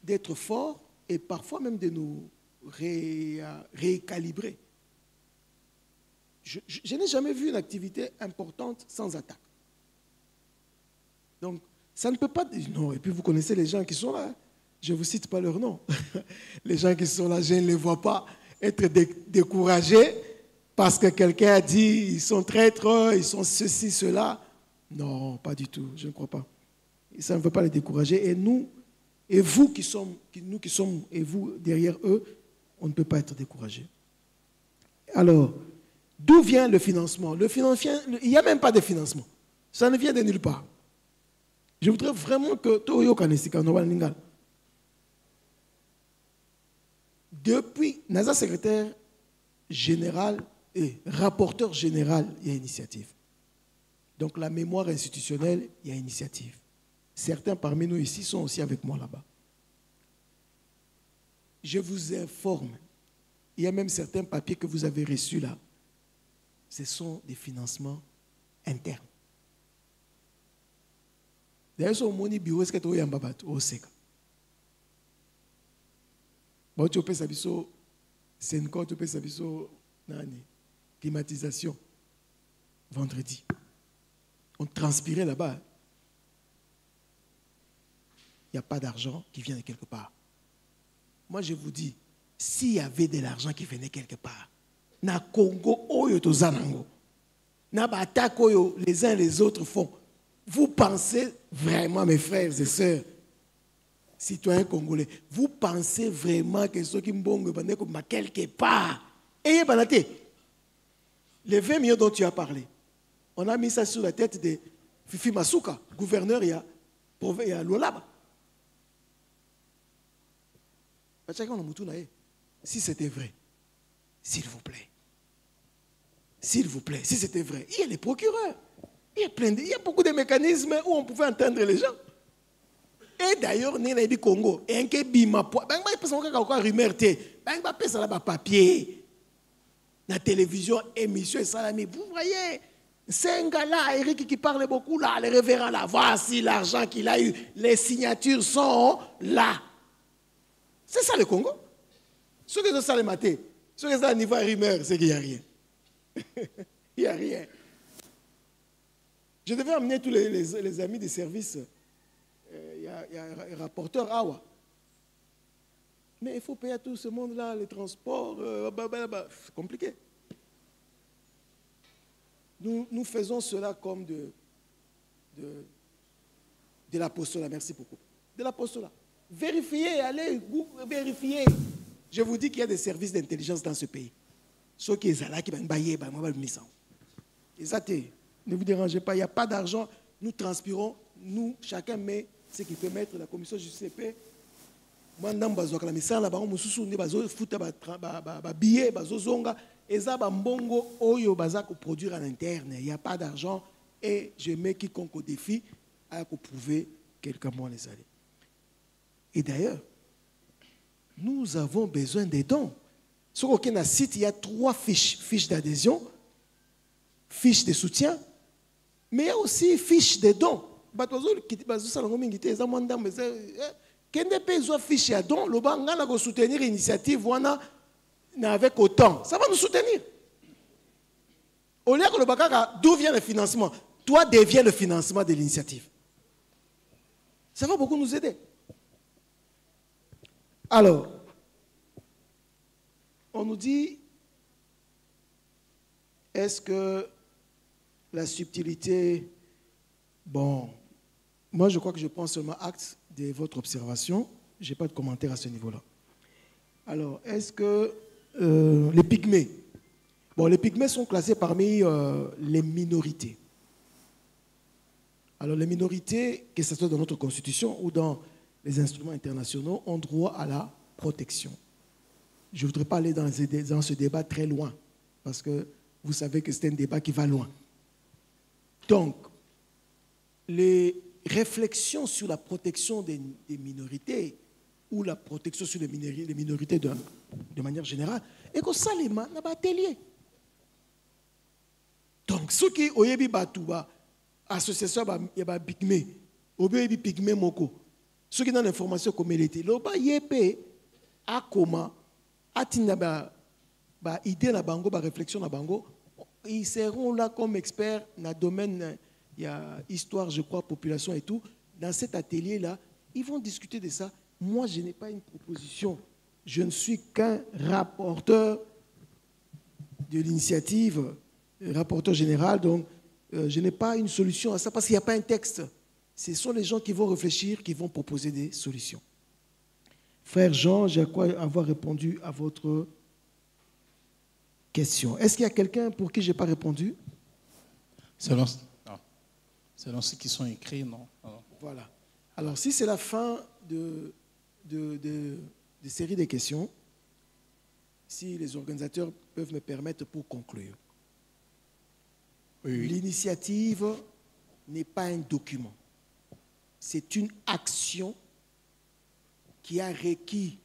d'être forts et parfois même de nous rééquilibrer. Je n'ai jamais vu une activité importante sans attaque. Donc, ça ne peut pas... Non, et puis vous connaissez les gens qui sont là. Je ne vous cite pas leur nom. Les gens qui sont là, je ne les vois pas être découragés parce que quelqu'un a dit ils sont traîtres, ils sont ceci, cela. Non, pas du tout, je ne crois pas. Et ça ne veut pas les décourager. Et nous, et vous qui sommes, nous qui sommes, et vous derrière eux, on ne peut pas être découragés. Alors, d'où vient le financement? Il n'y a même pas de financement. Ça ne vient de nulle part. Je voudrais vraiment que Toyo Kanesika Ningal. Depuis, Naza secrétaire général et rapporteur général, il y a initiative. Donc la mémoire institutionnelle, il y a initiative. Certains parmi nous ici sont aussi avec moi là-bas. Je vous informe, il y a même certains papiers que vous avez reçus là. Ce sont des financements internes. D'ailleurs, sur mon bureau, est-ce que tu as un babat au SECA? Bon, tu peux savoir, c'est une corde, tu peux savoir, climatisation, vendredi. On transpirait là-bas. Il n'y a pas d'argent qui vient de quelque part. Moi, je vous dis, s'il y avait de l'argent qui venait quelque part, na Congo oyo tozanango na attaque oyo les uns les autres font. Vous pensez vraiment, mes frères et sœurs, citoyens congolais, vous pensez vraiment que ceux qui mbongo quelque part, et les 20 millions dont tu as parlé, on a mis ça sur la tête de Fifi Masuka, gouverneur il y a Lolaba. Si c'était vrai, s'il vous plaît, si c'était vrai, il y a les procureurs, il y a beaucoup de mécanismes où on pouvait entendre les gens. Et d'ailleurs, nous avons dit Congo, et un bima po, ben ba pesa ka rumeur te, ben ba pesa la papier. La télévision, émission et salami, vous voyez, c'est un gars-là, Eric qui parle beaucoup là, le révérend là, voici l'argent qu'il a eu, les signatures sont là. C'est ça le Congo. Ce que ça le maté, ce que ça niveau rumeur, c'est qu'il n'y a rien. Il n'y a rien. Je devais amener tous les amis des services. Il y a un rapporteur Awa. Mais il faut payer à tout ce monde-là, les transports, c'est compliqué. Nous faisons cela comme de l'apostolat. Merci beaucoup. De l'apostolat. Vérifiez, allez vérifier. Je vous dis qu'il y a des services d'intelligence dans ce pays. Ceux qui sont là, qui vont bailler, ne vous dérangez pas, il n'y a pas d'argent. Nous transpirons, nous, chacun met ce qu'il peut mettre. La commission du CP, moi, je suis là, produire en interne. Il n'y a pas d'argent et je mets quiconque au défi à prouver quelqu'un moins les aller. Et d'ailleurs, nous avons besoin des dons. Sur aucun site, il y a 3 fiches d'adhésion, fiches de soutien, mais il y a aussi fiches de dons. Quand on fiche à don, le banque va soutenir l'initiative avec autant. Ça va nous soutenir. Au lieu que le banque, d'où vient le financement? Toi, deviens le financement de l'initiative. Ça va beaucoup nous aider. Alors, on nous dit, est-ce que la subtilité, bon, moi je crois que je prends seulement acte de votre observation, je n'ai pas de commentaire à ce niveau-là. Alors, est-ce que les pygmées, bon, les pygmées sont classés parmi les minorités. Alors, les minorités, que ce soit dans notre constitution ou dans les instruments internationaux, ont droit à la protection. Je ne voudrais pas aller dans ce débat très loin, parce que vous savez que c'est un débat qui va loin. Donc, les réflexions sur la protection des minorités ou la protection sur les minorités de manière générale, et que ça, les mains, n'a pas atelier. Donc, ceux qui ont eu association, il y a pygmée, il pygmée moko. Ceux qui ont l'information comme elle était, l'oba yépé a comment atina ba idée na bango, ba réflexion na bango, ils seront là comme experts dans le domaine, il y a histoire, je crois, population et tout. Dans cet atelier-là, ils vont discuter de ça. Moi, je n'ai pas une proposition. Je ne suis qu'un rapporteur de l'initiative, rapporteur général, donc je n'ai pas une solution à ça parce qu'il n'y a pas un texte. Ce sont les gens qui vont réfléchir, qui vont proposer des solutions. Frère Jean, j'ai quoi avoir répondu à votre question. Est-ce qu'il y a quelqu'un pour qui je n'ai pas répondu? Selon ceux qui sont écrits, non. Voilà. Alors, si c'est la fin de série de questions, si les organisateurs peuvent me permettre pour conclure. Oui. L'initiative n'est pas un document. C'est une action qui a requis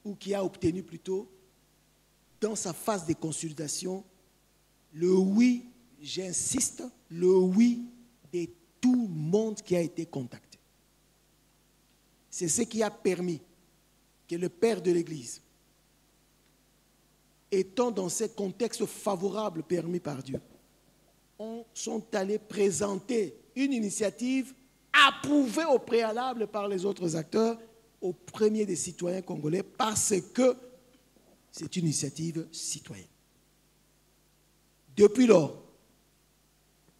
ou qui a obtenu plutôt dans sa phase de consultation le oui, j'insiste, le oui de tout le monde qui a été contacté. C'est ce qui a permis que le père de l'Église, étant dans ce contexte favorable permis par Dieu, sont allés présenter une initiative approuvée au préalable par les autres acteurs, au premier des citoyens congolais, parce que c'est une initiative citoyenne. Depuis lors,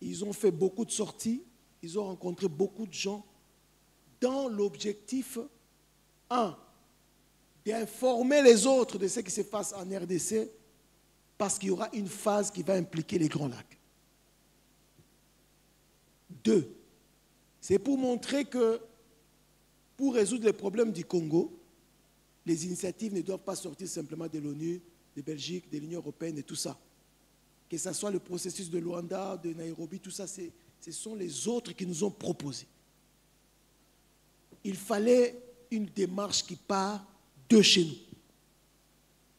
ils ont fait beaucoup de sorties, ils ont rencontré beaucoup de gens dans l'objectif, d'informer les autres de ce qui se passe en RDC, parce qu'il y aura une phase qui va impliquer les Grands Lacs. 2, c'est pour montrer que pour résoudre les problèmes du Congo, les initiatives ne doivent pas sortir simplement de l'ONU, de Belgique, de l'Union européenne et tout ça. Que ce soit le processus de Luanda, de Nairobi, tout ça, ce sont les autres qui nous ont proposé. Il fallait une démarche qui part de chez nous.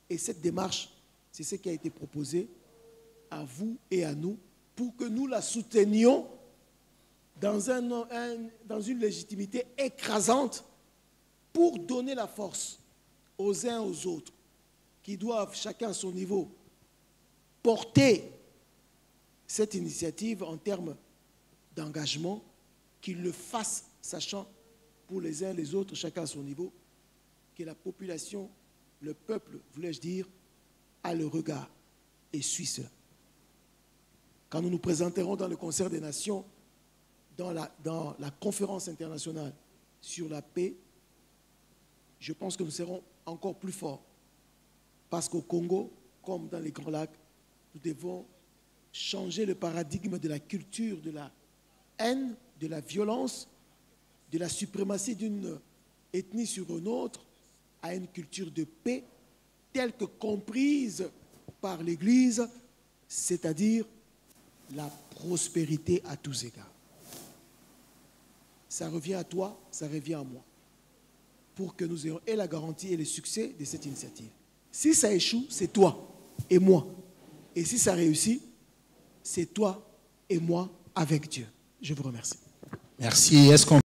Et cette démarche, c'est ce qui a été proposé à vous et à nous pour que nous la soutenions dans une légitimité écrasante pour donner la force aux uns aux autres qui doivent, chacun à son niveau, porter cette initiative en termes d'engagement, qu'ils le fassent, sachant pour les uns et les autres, chacun à son niveau, que la population, le peuple, voulais-je dire, a le regard et suit cela. Quand nous nous présenterons dans le concert des nations, dans la conférence internationale sur la paix, je pense que nous serons encore plus forts. Parce qu'au Congo, comme dans les Grands Lacs, nous devons changer le paradigme de la culture, de la haine, de la violence, de la suprématie d'une ethnie sur une autre, à une culture de paix telle que comprise par l'Église, c'est-à-dire la prospérité à tous égards. Ça revient à toi, ça revient à moi, pour que nous ayons et la garantie et le succès de cette initiative. Si ça échoue, c'est toi et moi. Et si ça réussit, c'est toi et moi avec Dieu. Je vous remercie. Merci. Est-ce qu'on